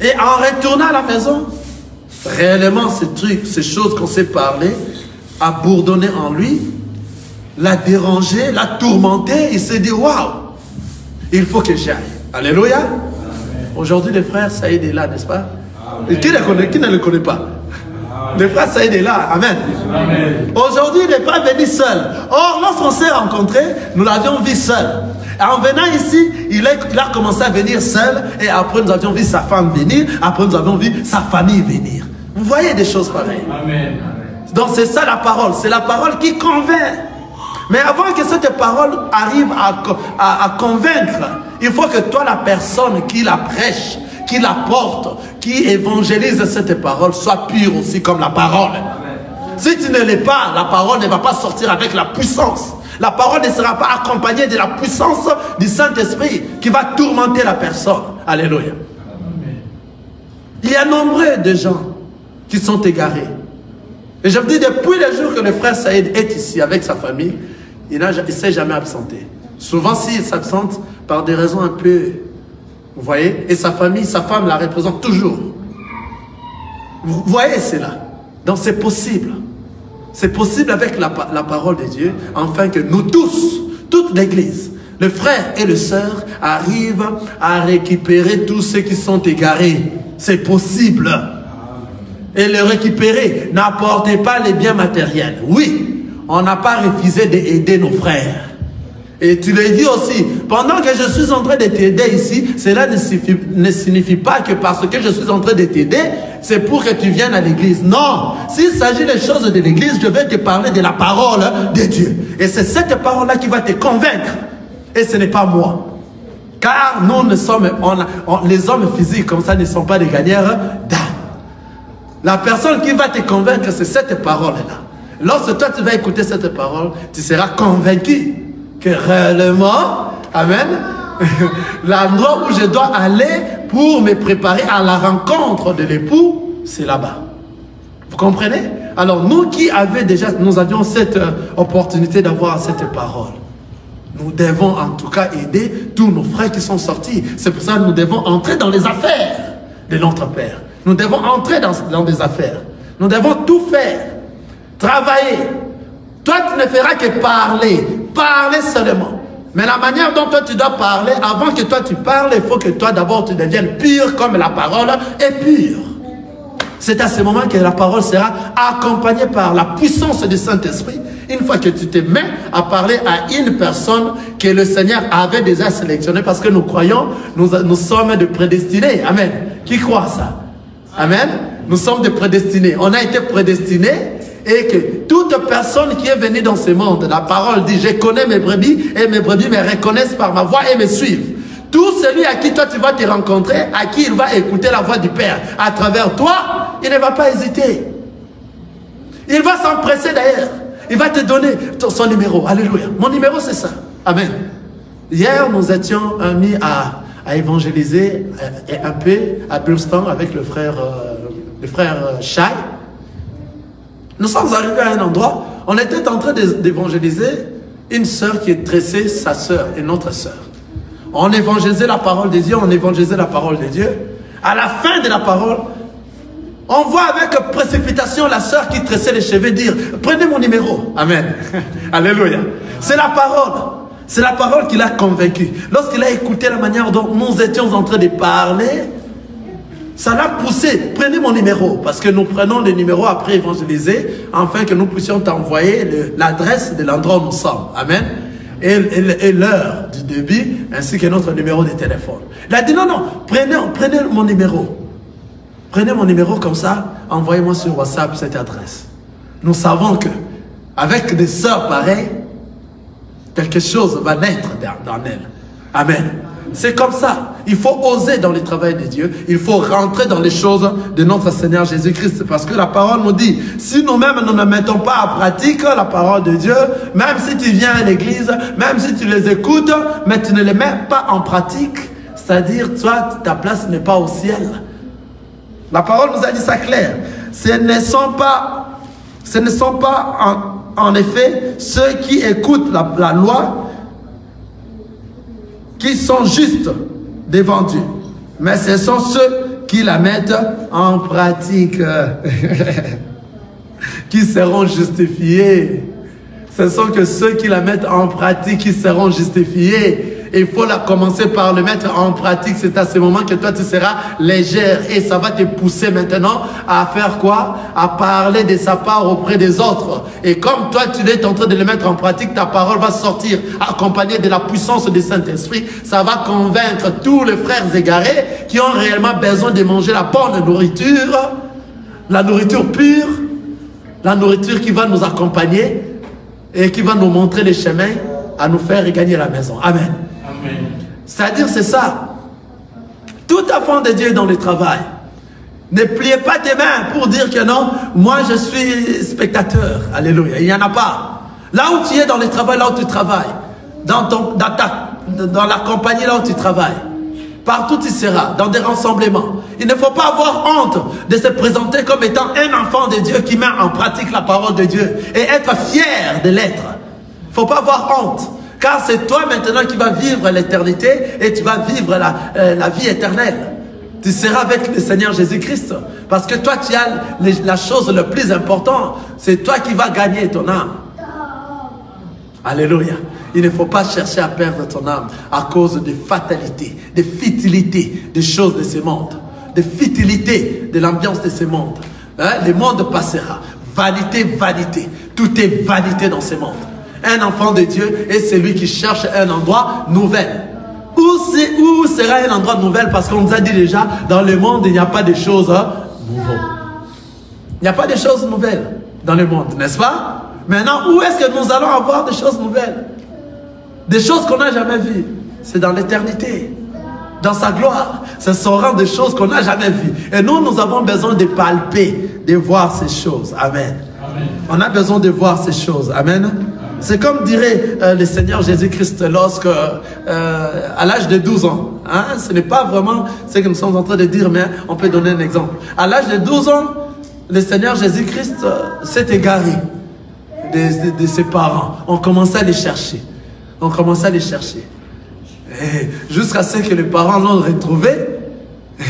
Et en retournant à la maison, réellement ces trucs, ces choses qu'on s'est parlé, a bourdonné en lui, l'a dérangé, l'a tourmenté. Il s'est dit, waouh, il faut que j'aille. Alléluia. Aujourd'hui, le frère Saïd est là, n'est-ce pas? Et qui ne le connaît pas? Le frère Saïd est là. Amen. Aujourd'hui, il n'est pas venu seul. Or, lorsqu'on s'est rencontrés, nous l'avions vu seul. Et en venant ici, il a commencé à venir seul. Et après, nous avions vu sa femme venir. Après, nous avons vu sa famille venir. Vous voyez des choses pareilles. Amen. Donc, c'est ça la parole. C'est la parole qui convainc. Mais avant que cette parole arrive à convaincre, il faut que toi, la personne qui la prêche, qui la porte, qui évangélise cette parole, soit pure aussi comme la parole. Amen. Si tu ne l'es pas, la parole ne va pas sortir avec la puissance. La parole ne sera pas accompagnée de la puissance du Saint-Esprit qui va tourmenter la personne. Alléluia. Amen. Il y a nombreux de gens qui sont égarés. Et je vous dis, depuis le jour que le frère Saïd est ici avec sa famille, il ne s'est jamais absenté. Souvent, s'il s'absente par des raisons un peu... Vous voyez? Et sa famille, sa femme la représente toujours. Vous voyez, c'est là. Donc c'est possible. C'est possible avec la parole de Dieu, afin que nous tous, toute l'Église, le frère et le sœur, arrivent à récupérer tous ceux qui sont égarés. C'est possible. Et le récupérer, n'apportez pas les biens matériels. Oui, on n'a pas refusé d'aider nos frères. Et tu le dis aussi, pendant que je suis en train de t'aider ici, cela ne signifie pas que parce que je suis en train de t'aider, c'est pour que tu viennes à l'église. Non, s'il s'agit des choses de l'église, je vais te parler de la parole de Dieu. Et c'est cette parole-là qui va te convaincre. Et ce n'est pas moi. Car nous ne sommes, les hommes physiques comme ça ne sont pas des gagneurs d'âme. La personne qui va te convaincre, c'est cette parole-là. Lorsque toi tu vas écouter cette parole, tu seras convaincu que réellement, amen, l'endroit où je dois aller pour me préparer à la rencontre de l'époux, c'est là-bas. Vous comprenez? Alors nous qui nous avions cette opportunité d'avoir cette parole, nous devons en tout cas aider tous nos frères qui sont sortis. C'est pour ça que nous devons entrer dans les affaires de notre Père. Nous devons entrer dans des affaires. Nous devons tout faire. Travailler. Toi, tu ne feras que parler. Parler seulement. Mais la manière dont toi tu dois parler, avant que toi tu parles, il faut que toi d'abord tu deviennes pur comme la parole est pure. C'est à ce moment que la parole sera accompagnée par la puissance du Saint-Esprit. Une fois que tu te mets à parler à une personne que le Seigneur avait déjà sélectionnée, parce que nous croyons, nous sommes de prédestinés. Amen. Qui croit ça? Amen. Nous sommes des prédestinés. On a été prédestinés. Et que toute personne qui est venue dans ce monde, la parole dit, je connais mes brebis et mes brebis me reconnaissent par ma voix et me suivent. Tout celui à qui toi tu vas te rencontrer, à qui il va écouter la voix du Père à travers toi, il ne va pas hésiter. Il va s'empresser d'ailleurs. Il va te donner son numéro. Alléluia. Mon numéro c'est ça. Amen. Hier nous étions mis à évangéliser un peu à Bullston avec le frère Chai. Nous sommes arrivés à un endroit, on était en train d'évangéliser une sœur qui est tressée, sa sœur et notre sœur. On évangélisait la parole de Dieu, on évangélisait la parole de Dieu. À la fin de la parole, on voit avec précipitation la sœur qui tressait les cheveux dire, prenez mon numéro. Amen. Alléluia. C'est la parole. C'est la parole qui l'a convaincu. Lorsqu'il a écouté la manière dont nous étions en train de parler, ça l'a poussé. Prenez mon numéro, parce que nous prenons le numéro après évangéliser, afin que nous puissions t'envoyer l'adresse de l'endroit où nous sommes. Amen. Et l'heure du début, ainsi que notre numéro de téléphone. Il a dit non, non, prenez mon numéro. Prenez mon numéro comme ça, envoyez-moi sur WhatsApp cette adresse. Nous savons que, avec des sœurs pareilles, quelque chose va naître dans elles. Amen. C'est comme ça. Il faut oser dans le travail de Dieu. Il faut rentrer dans les choses de notre Seigneur Jésus-Christ. Parce que la parole nous dit, si nous-mêmes nous ne mettons pas en pratique la parole de Dieu, même si tu viens à l'église, même si tu les écoutes, mais tu ne les mets pas en pratique, c'est-à-dire, toi, ta place n'est pas au ciel. La parole nous a dit ça clair. Ce ne sont pas en effet ceux qui écoutent la loi qui sont justes devant Dieu, mais ce sont ceux qui la mettent en pratique qui seront justifiés. Ce sont que ceux qui la mettent en pratique qui seront justifiés. Il faut commencer par le mettre en pratique. C'est à ce moment que toi tu seras légère et ça va te pousser maintenant à faire quoi? À parler de sa part auprès des autres. Et comme toi tu es en train de le mettre en pratique, ta parole va sortir accompagnée de la puissance du Saint-Esprit. Ça va convaincre tous les frères égarés qui ont réellement besoin de manger la bonne nourriture, la nourriture pure, la nourriture qui va nous accompagner et qui va nous montrer les chemins à nous faire gagner la maison. Amen. C'est-à-dire, c'est ça. Tout enfant de Dieu est dans le travail. Ne pliez pas tes mains pour dire que non, moi je suis spectateur. Alléluia. Il n'y en a pas. Là où tu es dans le travail, là où tu travailles, dans la compagnie, là où tu travailles, partout tu seras, dans des rassemblements. Il ne faut pas avoir honte de se présenter comme étant un enfant de Dieu qui met en pratique la parole de Dieu et être fier de l'être. Il ne faut pas avoir honte. Car c'est toi maintenant qui vas vivre l'éternité et tu vas vivre la vie éternelle. Tu seras avec le Seigneur Jésus-Christ. Parce que toi, tu as la chose la plus importante. C'est toi qui vas gagner ton âme. Alléluia. Il ne faut pas chercher à perdre ton âme à cause de fatalité, de futilité des choses de ce monde. De futilité de l'ambiance de ce monde. Hein? Le monde passera. Vanité, vanité. Tout est vanité dans ce monde. Un enfant de Dieu est celui qui cherche un endroit nouvel. Où sera un endroit nouvel? Parce qu'on nous a dit déjà, dans le monde, il n'y a pas de choses nouvelles. Il n'y a pas de choses nouvelles dans le monde, n'est-ce pas? Maintenant, où est-ce que nous allons avoir des choses nouvelles? Des choses qu'on n'a jamais vues. C'est dans l'éternité. Dans sa gloire. Ce seront des choses qu'on n'a jamais vues. Et nous avons besoin de palper, de voir ces choses. Amen. Amen. On a besoin de voir ces choses. Amen. C'est comme dirait le Seigneur Jésus-Christ lorsque, à l'âge de 12 ans, hein, ce n'est pas vraiment ce que nous sommes en train de dire, mais on peut donner un exemple. À l'âge de 12 ans, le Seigneur Jésus-Christ s'est égaré de ses parents. On commençait à les chercher. On commençait à les chercher. Jusqu'à ce que les parents l'ont retrouvé.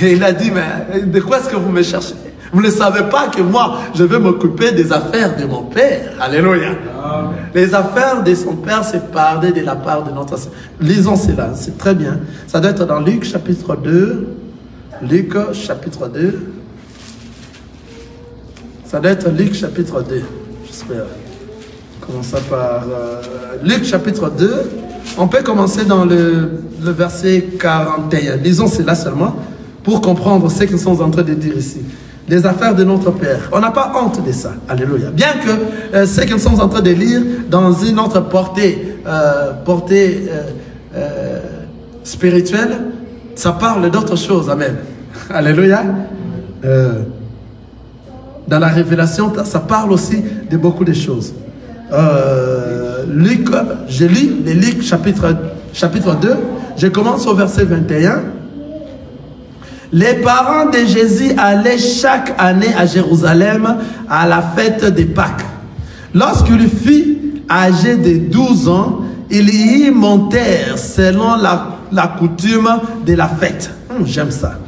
Et il a dit, mais de quoi est-ce que vous me cherchez? Vous ne savez pas que moi, je vais m'occuper des affaires de mon Père. Alléluia. Amen. Les affaires de son Père, c'est parler de la part de notre Seigneur. Lisons cela, c'est très bien. Ça doit être dans Luc chapitre 2. Luc chapitre 2. Ça doit être Luc chapitre 2. J'espère. Commençons par Luc chapitre 2. On peut commencer dans le verset 41. Lisons cela seulement pour comprendre ce que nous sommes en train de dire ici. Les affaires de notre Père. On n'a pas honte de ça. Alléluia. Bien que ce que nous sommes en train de lire dans une autre portée spirituelle, ça parle d'autre chose. Amen. Alléluia. Dans la révélation, ça parle aussi de beaucoup de choses. Luc, je lis le Luc chapitre 2. Je commence au verset 21. Les parents de Jésus allaient chaque année à Jérusalem à la fête des Pâques. Lorsqu'il fut âgé de 12 ans, ils y montèrent selon la coutume de la fête. J'aime ça.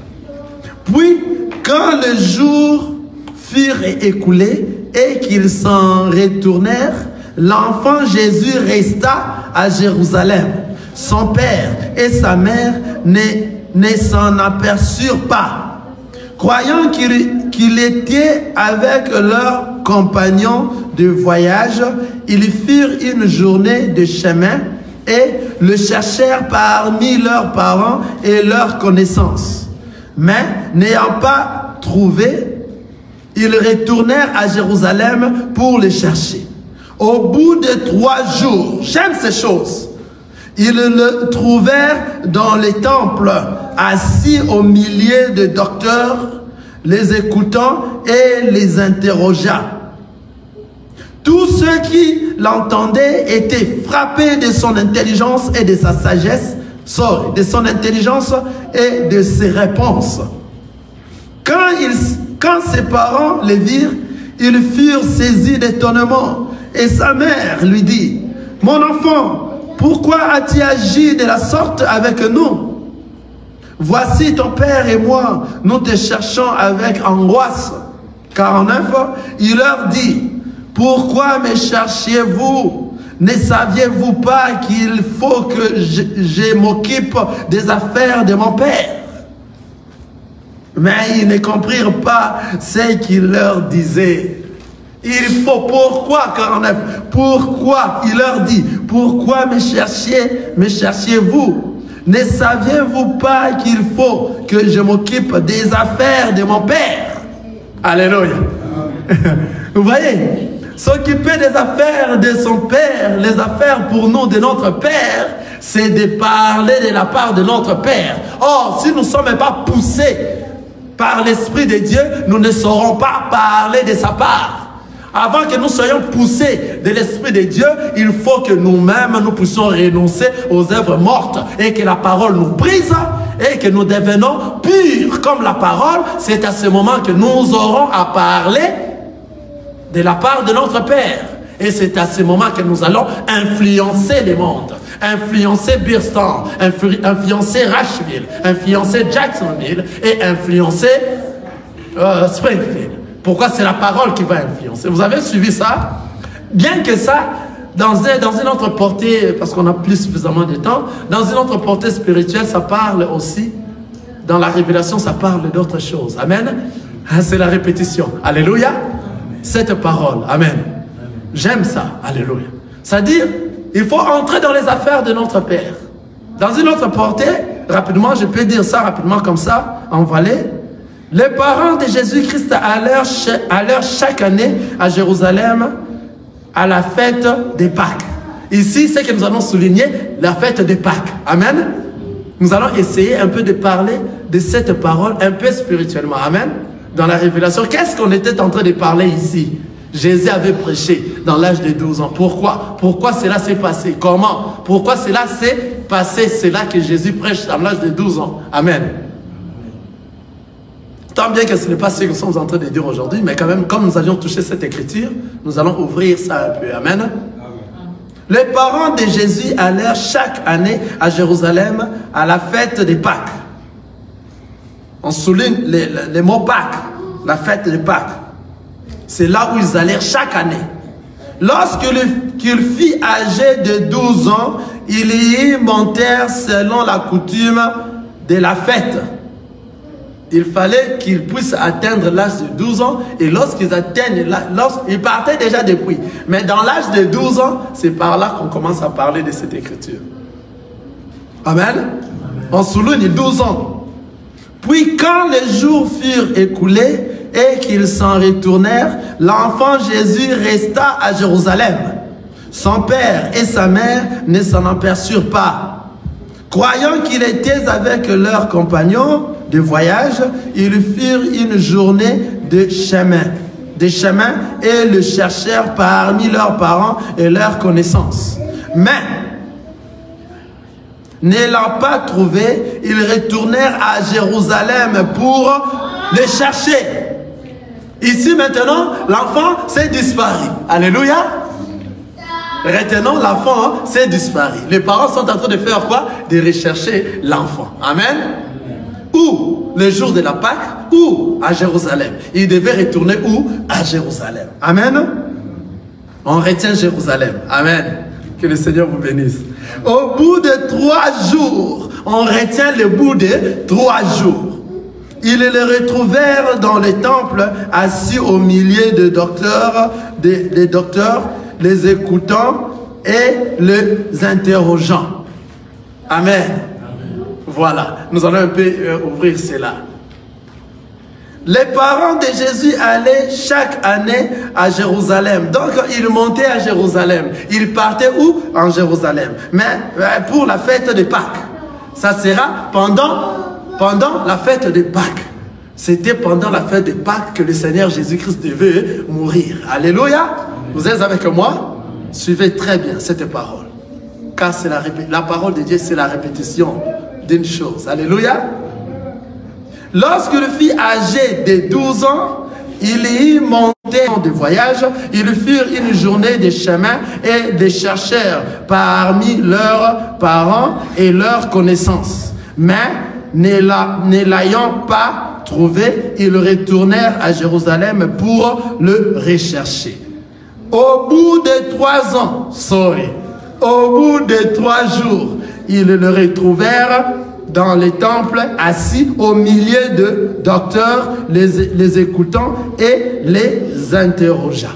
Puis, quand les jours furent écoulés et qu'ils s'en retournèrent, l'enfant Jésus resta à Jérusalem. Son père et sa mère ne s'en aperçurent pas. Croyant qu'il était avec leurs compagnons de voyage, ils firent une journée de chemin et le cherchèrent parmi leurs parents et leurs connaissances. Mais n'ayant pas trouvé, ils retournèrent à Jérusalem pour le chercher. Au bout de 3 jours, j'aime ces choses, ils le trouvèrent dans les temples, assis au milieu de docteurs, les écoutant et les interrogeant. Tous ceux qui l'entendaient étaient frappés de son intelligence et de sa sagesse, de son intelligence et de ses réponses. Quand ses parents le virent, ils furent saisis d'étonnement. Et sa mère lui dit, « Mon enfant, pourquoi as-tu agi de la sorte avec nous? Voici ton père et moi, nous te cherchons avec angoisse. » 49, il leur dit, « Pourquoi me cherchiez-vous? Ne saviez-vous pas qu'il faut que je m'occupe des affaires de mon père? » Mais ils ne comprirent pas ce qu'il leur disait. Il faut, pourquoi, 49, pourquoi, il leur dit, pourquoi me cherchiez-vous? Ne saviez-vous pas qu'il faut que je m'occupe des affaires de mon père? Alléluia. Vous voyez, s'occuper des affaires de son père, les affaires pour nous de notre père, c'est de parler de la part de notre père. Or, si nous ne sommes pas poussés par l'Esprit de Dieu, nous ne saurons pas parler de sa part. Avant que nous soyons poussés de l'Esprit de Dieu, il faut que nous-mêmes, nous puissions renoncer aux œuvres mortes et que la parole nous brise et que nous devenons purs comme la parole. C'est à ce moment que nous aurons à parler de la part de notre Père. Et c'est à ce moment que nous allons influencer le monde, influencer Birston, influencer Rushville, influencer Jacksonville et influencer Springfield. Pourquoi? C'est la parole qui va influencer. Vous avez suivi ça? Bien que ça, dans une autre portée, parce qu'on n'a plus suffisamment de temps, dans une autre portée spirituelle, ça parle aussi, dans la révélation, ça parle d'autre chose. Amen. C'est la répétition. Alléluia. Cette parole. Amen. J'aime ça. Alléluia. C'est-à-dire, il faut entrer dans les affaires de notre Père. Dans une autre portée, rapidement, je peux dire ça rapidement comme ça, en Valais. Les parents de Jésus-Christ allèrent chaque année à Jérusalem à la fête des Pâques. Ici, c'est que nous allons souligner la fête des Pâques. Amen. Nous allons essayer un peu de parler de cette parole un peu spirituellement. Amen. Dans la révélation, qu'est-ce qu'on était en train de parler ici? Jésus avait prêché dans l'âge de 12 ans. Pourquoi? Pourquoi cela s'est passé? Comment? Pourquoi cela s'est passé? C'est là que Jésus prêche dans l'âge de 12 ans. Amen. Tant bien que ce n'est pas ce que nous sommes en train de dire aujourd'hui, mais quand même, comme nous avions touché cette écriture, nous allons ouvrir ça un peu. Amen. Amen. Les parents de Jésus allèrent chaque année à Jérusalem à la fête des Pâques. On souligne les mots Pâques, la fête des Pâques. C'est là où ils allèrent chaque année. Lorsqu'il fut âgé de 12 ans, ils y montèrent selon la coutume de la fête. Il fallait qu'ils puissent atteindre l'âge de 12 ans. Et lorsqu'ils atteignent, ils partaient déjà depuis. Mais dans l'âge de 12 ans, c'est par là qu'on commence à parler de cette écriture. Amen. Amen. On souligne 12 ans. Puis quand les jours furent écoulés et qu'ils s'en retournèrent, l'enfant Jésus resta à Jérusalem. Son père et sa mère ne s'en aperçurent pas. Croyant qu'il était avec leurs compagnons de voyage, ils firent une journée de chemin et le cherchèrent parmi leurs parents et leurs connaissances. Mais, ne l'ayant pas trouvé, ils retournèrent à Jérusalem pour le chercher. Ici maintenant, l'enfant s'est disparu. Alléluia. Retenons, l'enfant s'est disparu. Les parents sont en train de faire quoi? De rechercher l'enfant. Amen. Où? Le jour de la Pâque, ou à Jérusalem. Il devait retourner où? À Jérusalem. Amen. On retient Jérusalem. Amen. Que le Seigneur vous bénisse. Au bout de 3 jours, on retient le bout de 3 jours. Ils le retrouvèrent dans le temple, assis au milieu des docteurs, les écoutant et les interrogeant. Amen. Voilà, nous allons un peu ouvrir cela. Les parents de Jésus allaient chaque année à Jérusalem. Donc, ils montaient à Jérusalem. Ils partaient où? En Jérusalem. Mais pour la fête de Pâques. Ça sera pendant la fête de Pâques. C'était pendant la fête de Pâques que le Seigneur Jésus-Christ devait mourir. Alléluia. Vous êtes avec moi? Suivez très bien cette parole. Car c'est la parole de Dieu, c'est la répétition d'une chose. Alléluia. Lorsque le fils âgé de 12 ans, il y montait de voyage, ils firent une journée de chemin et les cherchèrent parmi leurs parents et leurs connaissances. Mais ne l'ayant pas trouvé, ils retournèrent à Jérusalem pour le rechercher. Au bout de 3 ans, au bout de 3 jours, ils le retrouvèrent dans les temples, assis au milieu de docteurs, les écoutant et les interrogeant.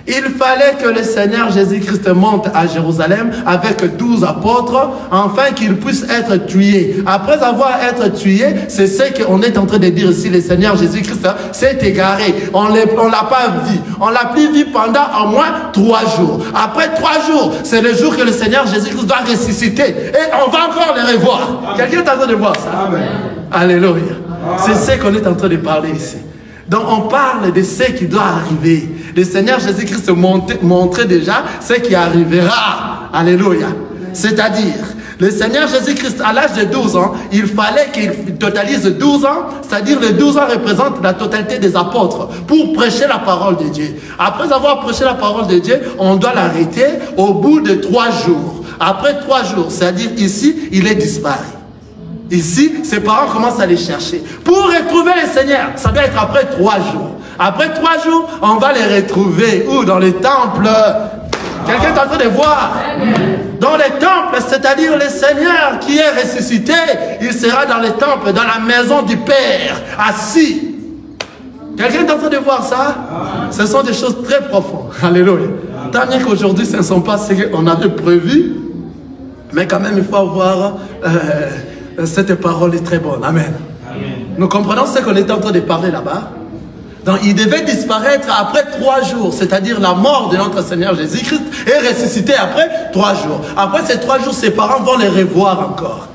Il fallait que le Seigneur Jésus-Christ monte à Jérusalem avec 12 apôtres, afin qu'ils puissent être tués. Après avoir été tués, c'est ce qu'on est en train de dire ici, le Seigneur Jésus-Christ s'est égaré. On ne l'a pas vu. On l'a plus vu pendant au moins 3 jours. Après 3 jours, c'est le jour que le Seigneur Jésus-Christ doit ressusciter. Et on va encore les revoir. Quelqu'un est en train de voir ça? Amen. Alléluia. C'est ce qu'on est en train de parler ici. Donc on parle de ce qui doit arriver. Le Seigneur Jésus-Christ montrait déjà ce qui arrivera. Alléluia. C'est-à-dire, le Seigneur Jésus-Christ, à l'âge de 12 ans, il fallait qu'il totalise 12 ans, c'est-à-dire les 12 ans représentent la totalité des apôtres pour prêcher la parole de Dieu. Après avoir prêché la parole de Dieu, on doit l'arrêter au bout de 3 jours. Après 3 jours, c'est-à-dire ici, il est disparu. Ici, ses parents commencent à les chercher. Pour retrouver le Seigneur, ça doit être après 3 jours. Après 3 jours, on va les retrouver. Où? Dans les temples. Quelqu'un est en train de voir? Dans les temples, c'est-à-dire le Seigneur qui est ressuscité, il sera dans les temples, dans la maison du Père, assis. Quelqu'un est en train de voir ça? Ce sont des choses très profondes. Alléluia. Tant bien qu'aujourd'hui, ce ne sont pas ce qu'on avait prévu, mais quand même, il faut avoir... cette parole est très bonne. Amen. Amen. Nous comprenons ce qu'on est en train de parler là-bas. Donc, il devait disparaître après 3 jours, c'est-à-dire la mort de notre Seigneur Jésus-Christ est ressuscité après 3 jours. Après ces 3 jours, ses parents vont les revoir encore.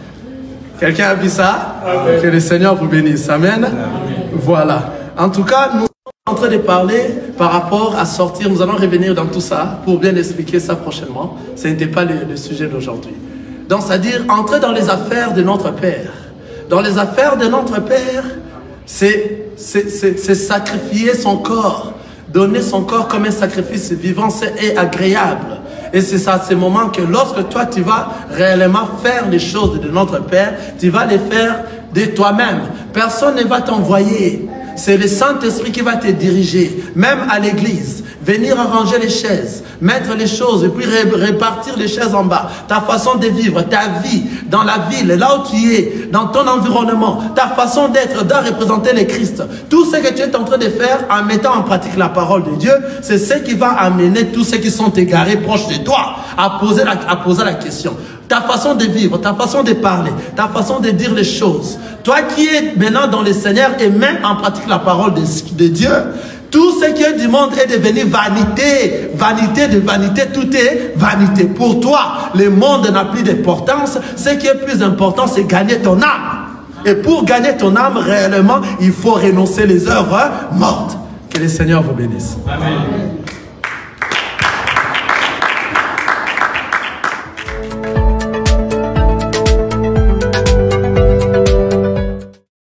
Quelqu'un a vu ça? Amen. Que le Seigneur vous bénisse. Amen. Amen. Voilà. En tout cas, nous sommes en train de parler par rapport à sortir. Nous allons revenir dans tout ça pour bien expliquer ça prochainement. Ce n'était pas le sujet d'aujourd'hui. Donc, c'est-à-dire entrer dans les affaires de notre Père. Dans les affaires de notre Père, c'est sacrifier son corps, donner son corps comme un sacrifice vivant et agréable. Et c'est ça, ces moments que lorsque toi, tu vas réellement faire les choses de notre Père, tu vas les faire de toi-même. Personne ne va t'envoyer. C'est le Saint-Esprit qui va te diriger, même à l'église. Venir arranger les chaises, mettre les choses et puis répartir les chaises en bas. Ta façon de vivre, ta vie, dans la ville, là où tu es, dans ton environnement, ta façon d'être, de représenter le Christ. Tout ce que tu es en train de faire en mettant en pratique la parole de Dieu, c'est ce qui va amener tous ceux qui sont égarés proches de toi à poser la question. Ta façon de vivre, ta façon de parler, ta façon de dire les choses. Toi qui es maintenant dans le Seigneur et même en pratique la parole de Dieu, tout ce qui est du monde est devenu vanité. Vanité de vanité, tout est vanité. Pour toi, le monde n'a plus d'importance. Ce qui est plus important, c'est gagner ton âme. Et pour gagner ton âme, réellement, il faut renoncer les œuvres mortes. Que le Seigneur vous bénisse. Amen.